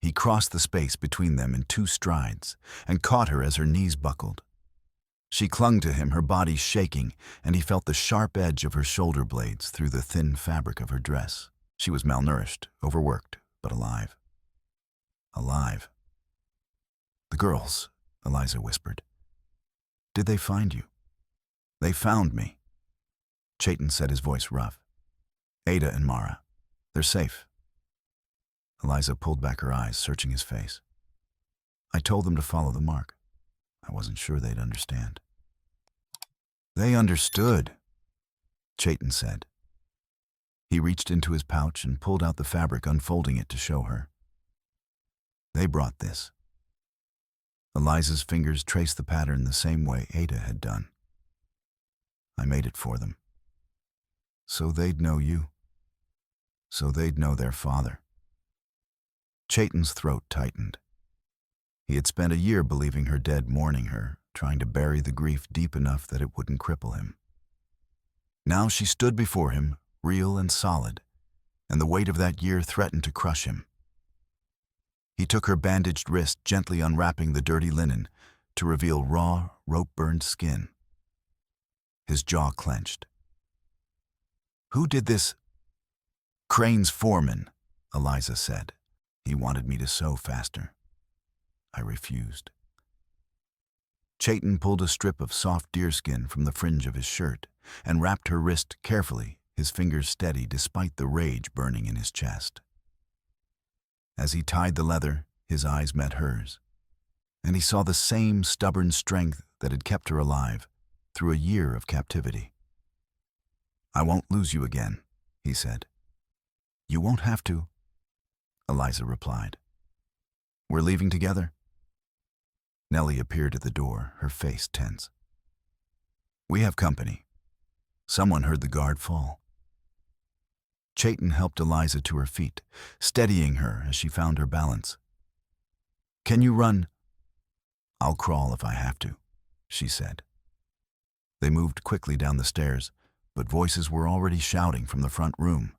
He crossed the space between them in 2 strides and caught her as her knees buckled. She clung to him, her body shaking, and he felt the sharp edge of her shoulder blades through the thin fabric of her dress. She was malnourished, overworked, but alive. Alive. "The girls," Eliza whispered. "Did they find you?" "They found me." Chayton said, his voice rough. "Ada and Mara. They're safe." Eliza pulled back her eyes, searching his face. "I told them to follow the mark. I wasn't sure they'd understand." "They understood," Chayton said. He reached into his pouch and pulled out the fabric, unfolding it to show her. "They brought this." Eliza's fingers traced the pattern the same way Ada had done. "I made it for them. So they'd know you. So they'd know their father." Chayton's throat tightened. He had spent a year believing her dead, mourning her, trying to bury the grief deep enough that it wouldn't cripple him. Now she stood before him, real and solid, and the weight of that year threatened to crush him. He took her bandaged wrist, gently unwrapping the dirty linen to reveal raw, rope-burned skin. His jaw clenched. "Who did this?" "Crane's foreman," Eliza said. "He wanted me to sew faster. I refused." Chayton pulled a strip of soft deerskin from the fringe of his shirt and wrapped her wrist carefully, his fingers steady despite the rage burning in his chest. As he tied the leather, his eyes met hers, and he saw the same stubborn strength that had kept her alive through a year of captivity. "I won't lose you again," he said. "You won't have to," Eliza replied. "We're leaving together?" Nellie appeared at the door, her face tense. "We have company. Someone heard the guard fall." Chayton helped Eliza to her feet, steadying her as she found her balance. "Can you run?" "I'll crawl if I have to," she said. They moved quickly down the stairs, but voices were already shouting from the front room.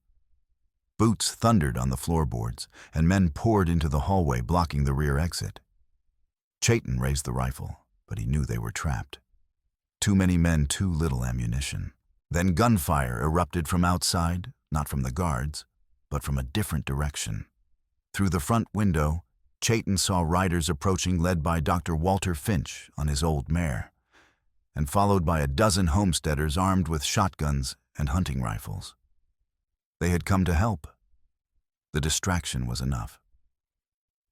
Boots thundered on the floorboards, and men poured into the hallway, blocking the rear exit. Chayton raised the rifle, but he knew they were trapped. Too many men, too little ammunition. Then gunfire erupted from outside, not from the guards, but from a different direction. Through the front window, Chayton saw riders approaching, led by Dr. Walter Finch on his old mare, and followed by a dozen homesteaders armed with shotguns and hunting rifles. They had come to help. The distraction was enough.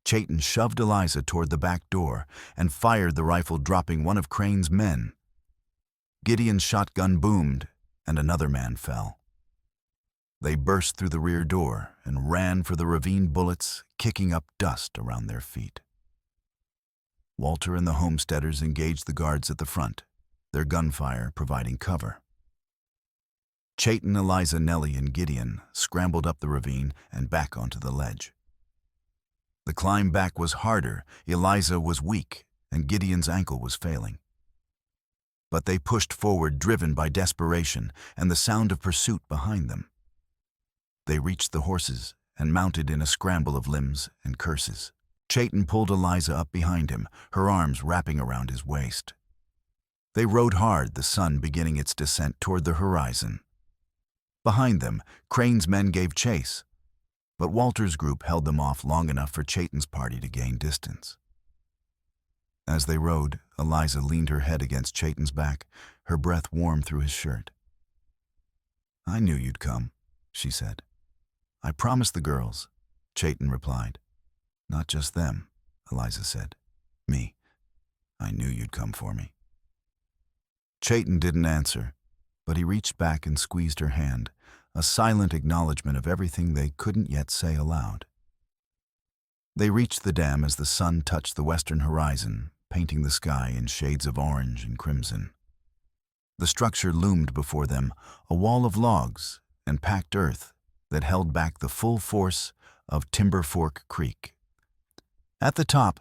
Chayton shoved Eliza toward the back door and fired the rifle, dropping one of Crane's men. Gideon's shotgun boomed, and another man fell. They burst through the rear door and ran for the ravine bullets, kicking up dust around their feet. Walter and the homesteaders engaged the guards at the front, their gunfire providing cover. Chayton, Eliza, Nellie, and Gideon scrambled up the ravine and back onto the ledge. The climb back was harder, Eliza was weak, and Gideon's ankle was failing. But they pushed forward, driven by desperation and the sound of pursuit behind them. They reached the horses and mounted in a scramble of limbs and curses. Chayton pulled Eliza up behind him, her arms wrapping around his waist. They rode hard, the sun beginning its descent toward the horizon. Behind them, Crane's men gave chase, but Walter's group held them off long enough for Chayton's party to gain distance. As they rode, Eliza leaned her head against Chayton's back, her breath warm through his shirt. "I knew you'd come," she said. "I promised the girls," Chayton replied. "Not just them," Eliza said. "Me. I knew you'd come for me." Chayton didn't answer, but he reached back and squeezed her hand, a silent acknowledgement of everything they couldn't yet say aloud. They reached the dam as the sun touched the western horizon, painting the sky in shades of orange and crimson. The structure loomed before them, a wall of logs and packed earth that held back the full force of Timber Fork Creek. At the top,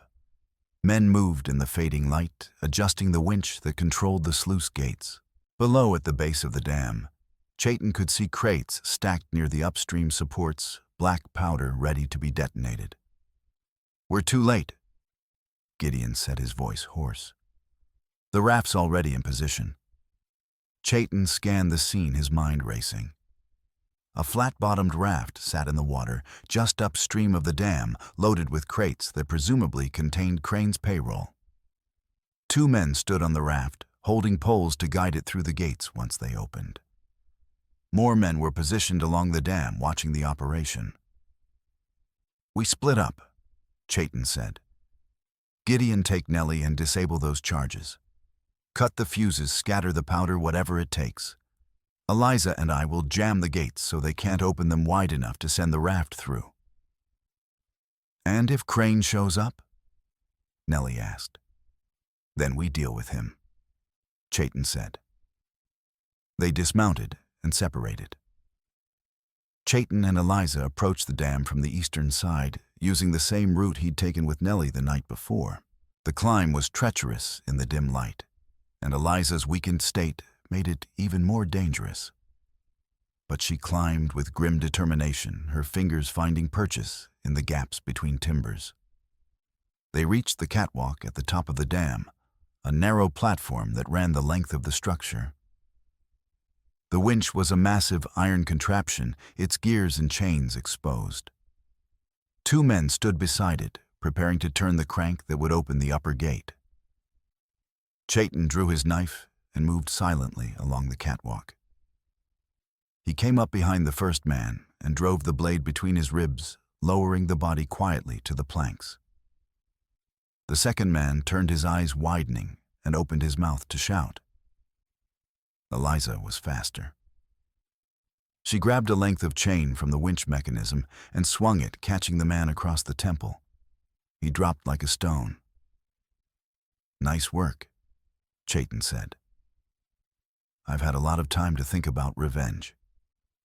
Men moved in the fading light, adjusting the winch that controlled the sluice gates. Below at the base of the dam, Chayton could see crates stacked near the upstream supports, black powder ready to be detonated. "We're too late," Gideon said, his voice hoarse. "The raft's already in position." Chayton scanned the scene, his mind racing. A flat-bottomed raft sat in the water just upstream of the dam, loaded with crates that presumably contained Crane's payroll. 2 men stood on the raft, holding poles to guide it through the gates once they opened. More men were positioned along the dam, watching the operation. "We split up," Chayton said. "Gideon, take Nellie and disable those charges. Cut the fuses, scatter the powder, whatever it takes. Eliza and I will jam the gates so they can't open them wide enough to send the raft through." "And if Crane shows up?" Nellie asked. "Then we deal with him," Chayton said. They dismounted and separated. Chayton and Eliza approached the dam from the eastern side, using the same route he'd taken with Nellie the night before. The climb was treacherous in the dim light, and Eliza's weakened state made it even more dangerous. But she climbed with grim determination, her fingers finding purchase in the gaps between timbers. They reached the catwalk at the top of the dam, a narrow platform that ran the length of the structure. The winch was a massive iron contraption, its gears and chains exposed. 2 men stood beside it, preparing to turn the crank that would open the upper gate. Chayton drew his knife and moved silently along the catwalk. He came up behind the first man and drove the blade between his ribs, lowering the body quietly to the planks. The second man turned, his eyes widening, and opened his mouth to shout. Eliza was faster. She grabbed a length of chain from the winch mechanism and swung it, catching the man across the temple. He dropped like a stone. "Nice work," Chayton said. "I've had a lot of time to think about revenge,"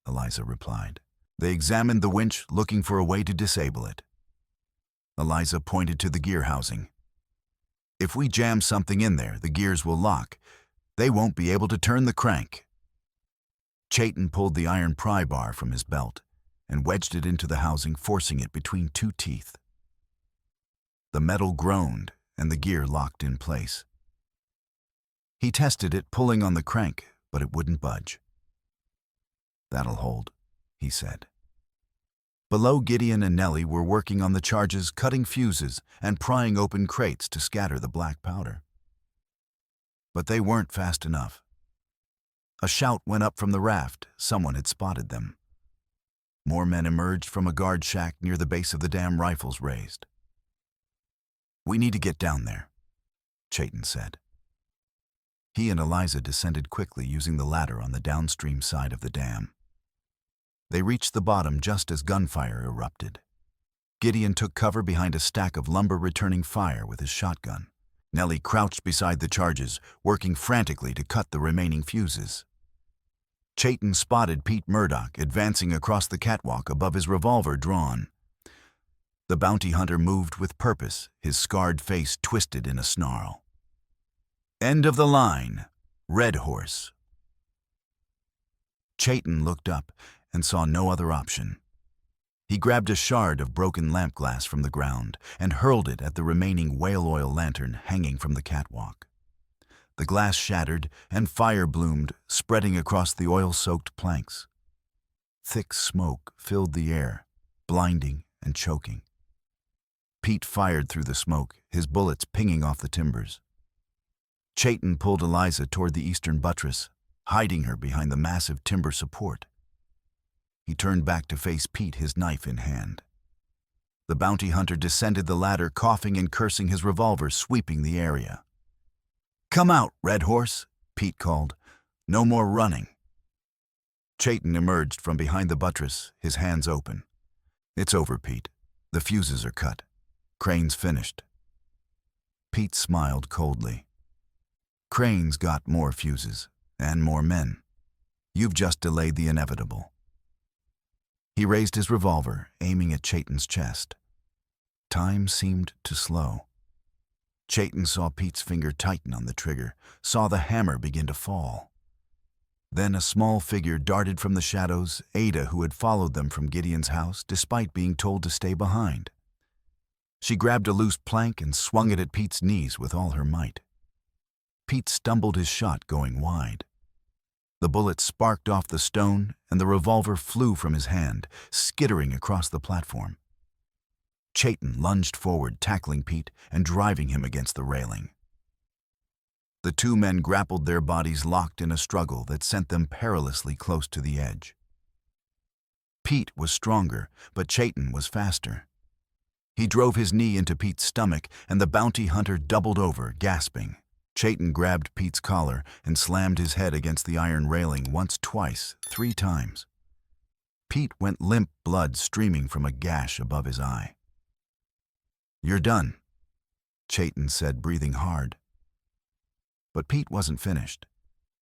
Eliza replied. They examined the winch, looking for a way to disable it. Eliza pointed to the gear housing. "If we jam something in there, the gears will lock. They won't be able to turn the crank." Chayton pulled the iron pry bar from his belt and wedged it into the housing, forcing it between 2 teeth. The metal groaned, and the gear locked in place. He tested it, pulling on the crank, but it wouldn't budge. "That'll hold," he said. Below, Gideon and Nellie were working on the charges, cutting fuses and prying open crates to scatter the black powder. But they weren't fast enough. A shout went up from the raft. Someone had spotted them. More men emerged from a guard shack near the base of the dam, rifles raised. "We need to get down there," Chayton said. He and Eliza descended quickly, using the ladder on the downstream side of the dam. They reached the bottom just as gunfire erupted. Gideon took cover behind a stack of lumber, returning fire with his shotgun. Nellie crouched beside the charges, working frantically to cut the remaining fuses. Chayton spotted Pete Murdoch advancing across the catwalk, above, his revolver drawn. The bounty hunter moved with purpose, his scarred face twisted in a snarl. "End of the line, Red Horse." Chayton looked up and saw no other option. He grabbed a shard of broken lamp glass from the ground and hurled it at the remaining whale oil lantern hanging from the catwalk. The glass shattered and fire bloomed, spreading across the oil-soaked planks. Thick smoke filled the air, blinding and choking. Pete fired through the smoke, his bullets pinging off the timbers. Chayton pulled Eliza toward the eastern buttress, hiding her behind the massive timber support. He turned back to face Pete, his knife in hand. The bounty hunter descended the ladder, coughing and cursing, his revolver sweeping the area. "Come out, Red Horse," Pete called. "No more running." Chayton emerged from behind the buttress, his hands open. "It's over, Pete. The fuses are cut. Crane's finished." Pete smiled coldly. "Crane's got more fuses, and more men. You've just delayed the inevitable." He raised his revolver, aiming at Chayton's chest. Time seemed to slow. Chayton saw Pete's finger tighten on the trigger, saw the hammer begin to fall. Then a small figure darted from the shadows, Ada, who had followed them from Gideon's house despite being told to stay behind. She grabbed a loose plank and swung it at Pete's knees with all her might. Pete stumbled his shot, going wide. The bullet sparked off the stone, and the revolver flew from his hand, skittering across the platform. Chayton lunged forward, tackling Pete and driving him against the railing. The two men grappled, their bodies locked in a struggle that sent them perilously close to the edge. Pete was stronger, but Chayton was faster. He drove his knee into Pete's stomach, and the bounty hunter doubled over, gasping. Chayton grabbed Pete's collar and slammed his head against the iron railing once, twice, 3 times. Pete went limp, blood streaming from a gash above his eye. "You're done," Chayton said, breathing hard. But Pete wasn't finished.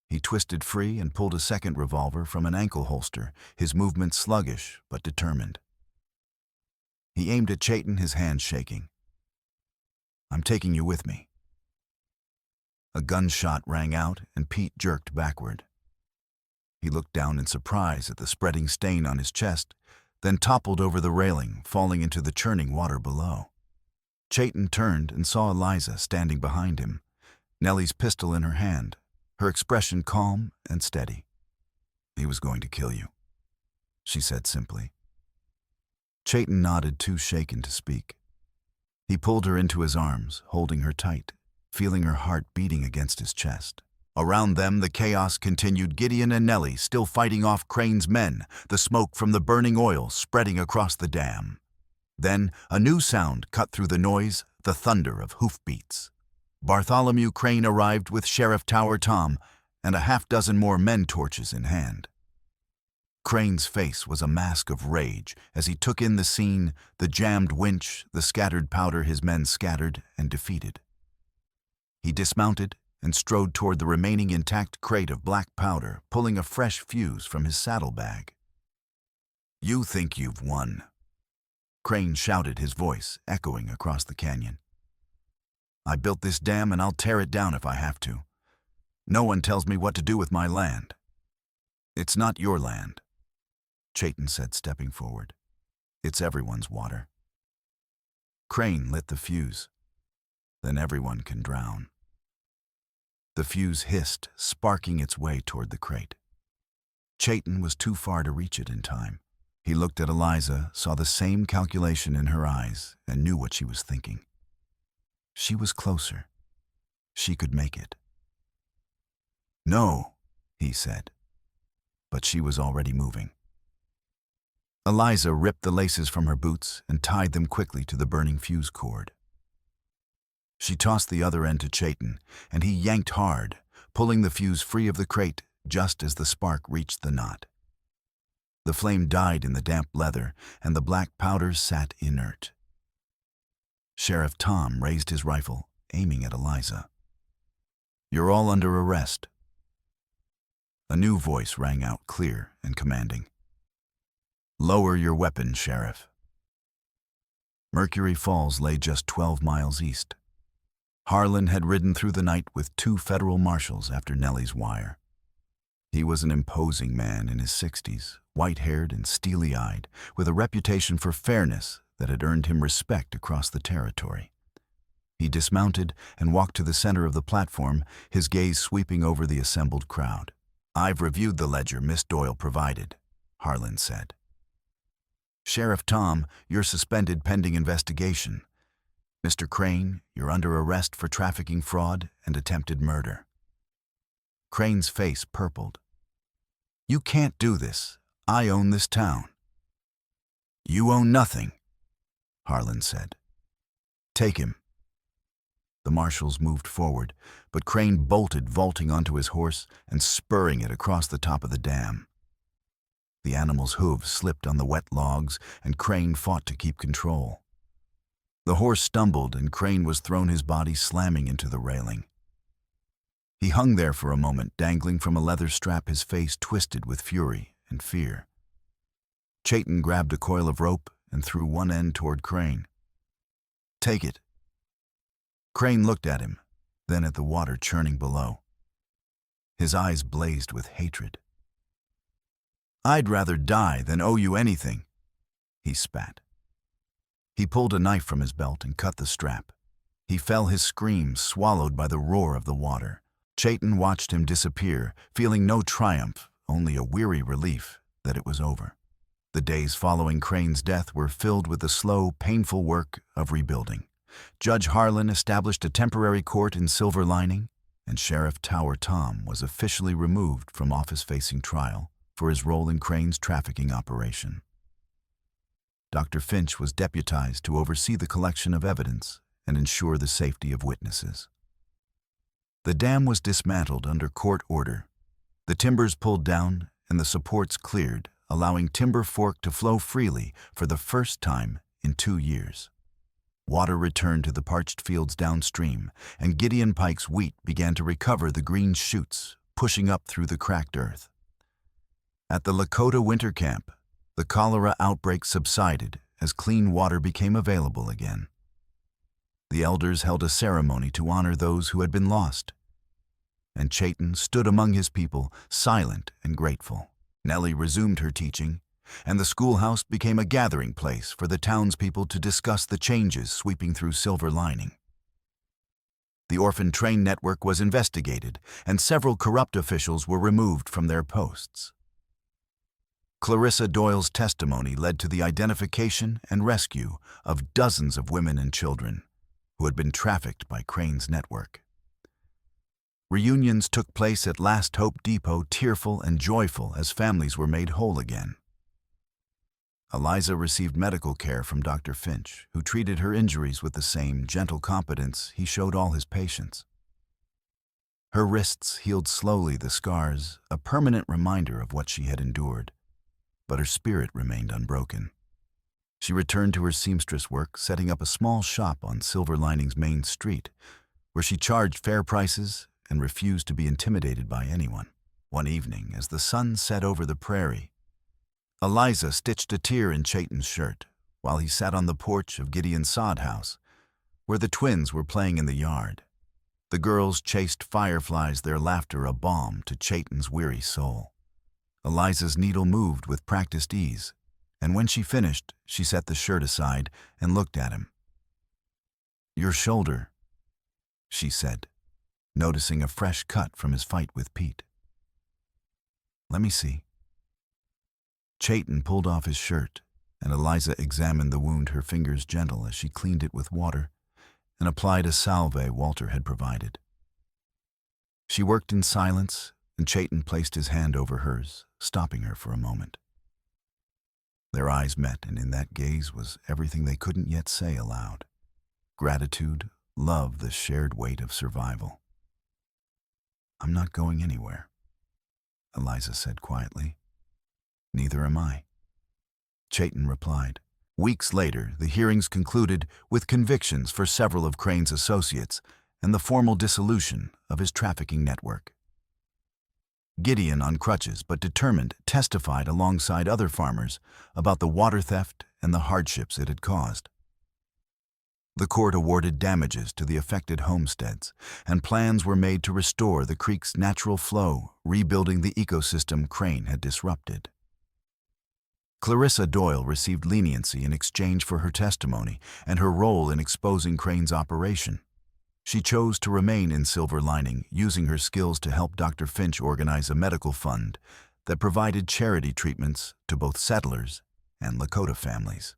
He twisted free and pulled a second revolver from an ankle holster, his movements sluggish but determined. He aimed at Chayton, his hands shaking. "I'm taking you with me." A gunshot rang out, and Pete jerked backward. He looked down in surprise at the spreading stain on his chest, then toppled over the railing, falling into the churning water below. Chayton turned and saw Eliza standing behind him, Nellie's pistol in her hand, her expression calm and steady. "He was going to kill you," she said simply. Chayton nodded, too shaken to speak. He pulled her into his arms, holding her tight, feeling her heart beating against his chest. Around them, the chaos continued, Gideon and Nellie still fighting off Crane's men, the smoke from the burning oil spreading across the dam. Then a new sound cut through the noise, the thunder of hoofbeats. Bartholomew Crane arrived with Sheriff Tower Tom and a half-dozen more men, torches in hand. Crane's face was a mask of rage as he took in the scene, the jammed winch, the scattered powder his men scattered and defeated. He dismounted and strode toward the remaining intact crate of black powder, pulling a fresh fuse from his saddlebag. "You think you've won," Crane shouted, his voice echoing across the canyon. "I built this dam and I'll tear it down if I have to. No one tells me what to do with my land." "It's not your land," Chayton said, stepping forward. "It's everyone's water." Crane lit the fuse. "Then everyone can drown." The fuse hissed, sparking its way toward the crate. Chayton was too far to reach it in time. He looked at Eliza, saw the same calculation in her eyes, and knew what she was thinking. She was closer. She could make it. "No," he said. But she was already moving. Eliza ripped the laces from her boots and tied them quickly to the burning fuse cord. She tossed the other end to Chayton, and he yanked hard, pulling the fuse free of the crate just as the spark reached the knot. The flame died in the damp leather, and the black powder sat inert. Sheriff Tom raised his rifle, aiming at Eliza. "You're all under arrest." A new voice rang out, clear and commanding. "Lower your weapon, Sheriff." Mercury Falls lay just 12 miles east. Harlan had ridden through the night with 2 federal marshals after Nellie's wire. He was an imposing man in his 60s, white-haired and steely-eyed, with a reputation for fairness that had earned him respect across the territory. He dismounted and walked to the center of the platform, his gaze sweeping over the assembled crowd. "I've reviewed the ledger Miss Doyle provided," Harlan said. "Sheriff Tom, you're suspended pending investigation. Mr. Crane, you're under arrest for trafficking fraud and attempted murder." Crane's face purpled. "You can't do this. I own this town." "You own nothing," Harlan said. "Take him." The marshals moved forward, but Crane bolted, vaulting onto his horse and spurring it across the top of the dam. The animal's hooves slipped on the wet logs, and Crane fought to keep control. The horse stumbled, and Crane was thrown, his body slamming into the railing. He hung there for a moment, dangling from a leather strap, his face twisted with fury and fear. Chayton grabbed a coil of rope and threw one end toward Crane. "Take it." Crane looked at him, then at the water churning below. His eyes blazed with hatred. "I'd rather die than owe you anything," he spat. He pulled a knife from his belt and cut the strap. He fell, his scream swallowed by the roar of the water. Chayton watched him disappear, feeling no triumph, only a weary relief that it was over. The days following Crane's death were filled with the slow, painful work of rebuilding. Judge Harlan established a temporary court in Silver Lining, and Sheriff Tower Tom was officially removed from office-facing trial for his role in Crane's trafficking operation. Dr. Finch was deputized to oversee the collection of evidence and ensure the safety of witnesses. The dam was dismantled under court order. The timbers pulled down and the supports cleared, allowing Timber Fork to flow freely for the first time in 2 years. Water returned to the parched fields downstream, and Gideon Pike's wheat began to recover the green shoots, pushing up through the cracked earth. At the Lakota winter camp, the cholera outbreak subsided as clean water became available again. The elders held a ceremony to honor those who had been lost, and Chayton stood among his people, silent and grateful. Nellie resumed her teaching, and the schoolhouse became a gathering place for the townspeople to discuss the changes sweeping through Silver Lining. The orphan train network was investigated, and several corrupt officials were removed from their posts. Clarissa Doyle's testimony led to the identification and rescue of dozens of women and children who had been trafficked by Crane's network. Reunions took place at Last Hope Depot, tearful and joyful as families were made whole again. Eliza received medical care from Dr. Finch, who treated her injuries with the same gentle competence he showed all his patients. Her wrists healed slowly, the scars, a permanent reminder of what she had endured, but her spirit remained unbroken. She returned to her seamstress work, setting up a small shop on Silver Lining's main street, where she charged fair prices and refused to be intimidated by anyone. One evening, as the sun set over the prairie, Eliza stitched a tear in Chayton's shirt while he sat on the porch of Gideon's sod house, where the twins were playing in the yard. The girls chased fireflies, their laughter a balm to Chayton's weary soul. Eliza's needle moved with practiced ease, and when she finished, she set the shirt aside and looked at him. "Your shoulder," she said, noticing a fresh cut from his fight with Pete. "Let me see." Chayton pulled off his shirt, and Eliza examined the wound, her fingers gentle as she cleaned it with water and applied a salve Walter had provided. She worked in silence, and Chayton placed his hand over hers, stopping her for a moment. Their eyes met, and in that gaze was everything they couldn't yet say aloud: gratitude, love, the shared weight of survival. "I'm not going anywhere," Eliza said quietly. "Neither am I," Chayton replied. Weeks later, the hearings concluded with convictions for several of Crane's associates and the formal dissolution of his trafficking network. Gideon, on crutches but determined, testified alongside other farmers about the water theft and the hardships it had caused. The court awarded damages to the affected homesteads, and plans were made to restore the creek's natural flow, rebuilding the ecosystem Crane had disrupted. Clarissa Doyle received leniency in exchange for her testimony and her role in exposing Crane's operation. She chose to remain in Silver Lining, using her skills to help Dr. Finch organize a medical fund that provided charity treatments to both settlers and Lakota families.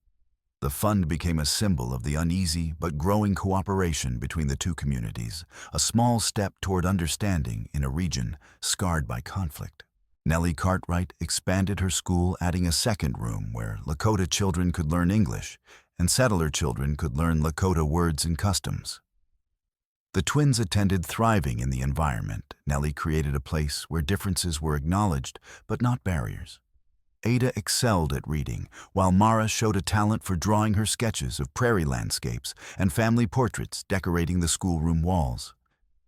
The fund became a symbol of the uneasy but growing cooperation between the two communities, a small step toward understanding in a region scarred by conflict. Nellie Cartwright expanded her school, adding a second room where Lakota children could learn English and settler children could learn Lakota words and customs. The twins attended, thriving in the environment. Nellie created a place where differences were acknowledged but not barriers. Ada excelled at reading, while Mara showed a talent for drawing her sketches of prairie landscapes and family portraits decorating the schoolroom walls.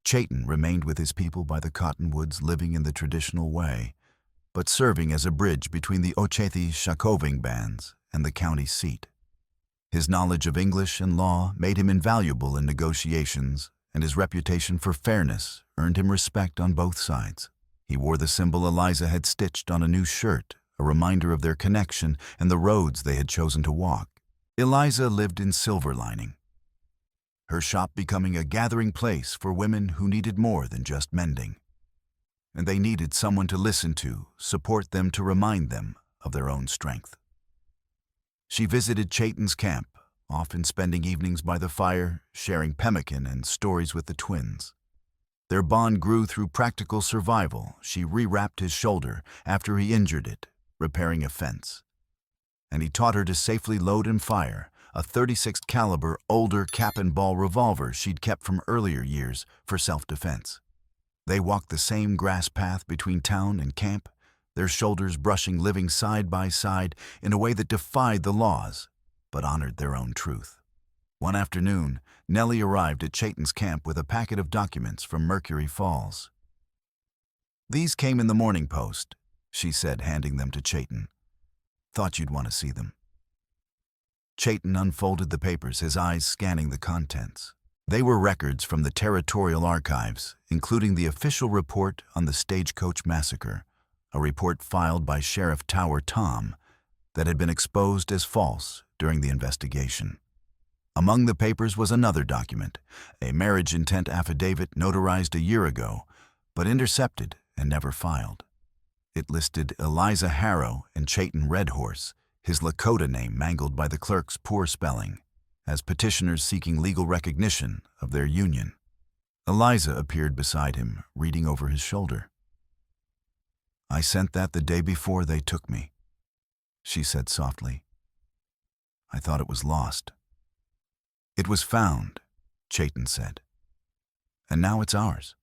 Chayton remained with his people by the cottonwoods, living in the traditional way, but serving as a bridge between the Ochethi Shakoving bands and the county seat. His knowledge of English and law made him invaluable in negotiations, and his reputation for fairness earned him respect on both sides. He wore the symbol Eliza had stitched on a new shirt, a reminder of their connection and the roads they had chosen to walk. Eliza lived in Silver Lining, her shop becoming a gathering place for women who needed more than just mending. And they needed someone to listen to, support them, to remind them of their own strength. She visited Chayton's camp, often spending evenings by the fire, sharing pemmican and stories with the twins. Their bond grew through practical survival. She rewrapped his shoulder after he injured it, repairing a fence. And he taught her to safely load and fire a .36 caliber older cap-and-ball revolver she'd kept from earlier years for self-defense. They walked the same grass path between town and camp, their shoulders brushing, living side by side in a way that defied the laws, but honored their own truth. One afternoon, Nellie arrived at Chayton's camp with a packet of documents from Mercury Falls. "These came in the Morning Post," she said, handing them to Chayton. "Thought you'd want to see them." Chayton unfolded the papers, his eyes scanning the contents. They were records from the territorial archives, including the official report on the Stagecoach Massacre, a report filed by Sheriff Tower Tom that had been exposed as false during the investigation. Among the papers was another document, a marriage intent affidavit notarized a year ago, but intercepted and never filed. It listed Eliza Harrow and Chayton Redhorse, his Lakota name mangled by the clerk's poor spelling, as petitioners seeking legal recognition of their union. Eliza appeared beside him, reading over his shoulder. "I sent that the day before they took me," she said softly. "I thought it was lost." "It was found," Chayton said, "and now it's ours."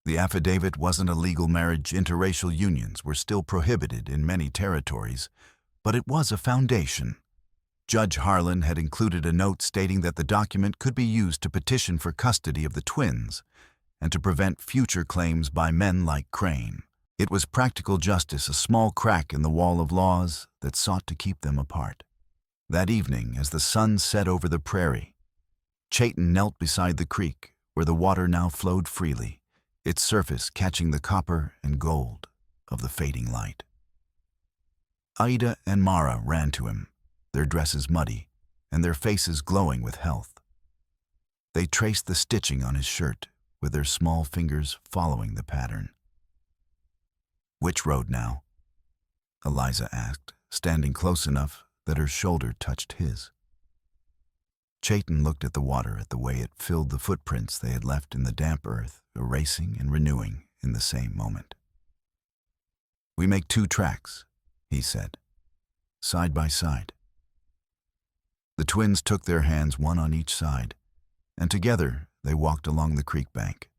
The affidavit wasn't a legal marriage. Interracial unions were still prohibited in many territories, but it was a foundation. Judge Harlan had included a note stating that the document could be used to petition for custody of the twins and to prevent future claims by men like Crane. It was practical justice, a small crack in the wall of laws that sought to keep them apart. That evening, as the sun set over the prairie, Chayton knelt beside the creek where the water now flowed freely, its surface catching the copper and gold of the fading light. Ida and Mara ran to him, their dresses muddy and their faces glowing with health. They traced the stitching on his shirt with their small fingers following the pattern. "Which road now?" Eliza asked, standing close enough that her shoulder touched his. Chayton looked at the water, at the way it filled the footprints they had left in the damp earth, erasing and renewing in the same moment. "We make 2 tracks," he said, "side by side." The twins took their hands, one on each side, and together they walked along the creek bank.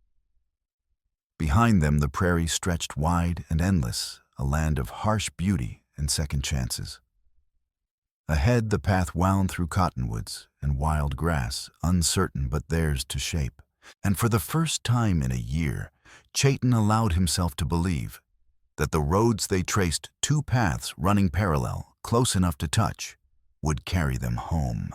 Behind them, the prairie stretched wide and endless, a land of harsh beauty and second chances. Ahead, the path wound through cottonwoods and wild grass, uncertain but theirs to shape. And for the first time in a year, Chayton allowed himself to believe that the roads they traced, 2 paths running parallel, close enough to touch, would carry them home.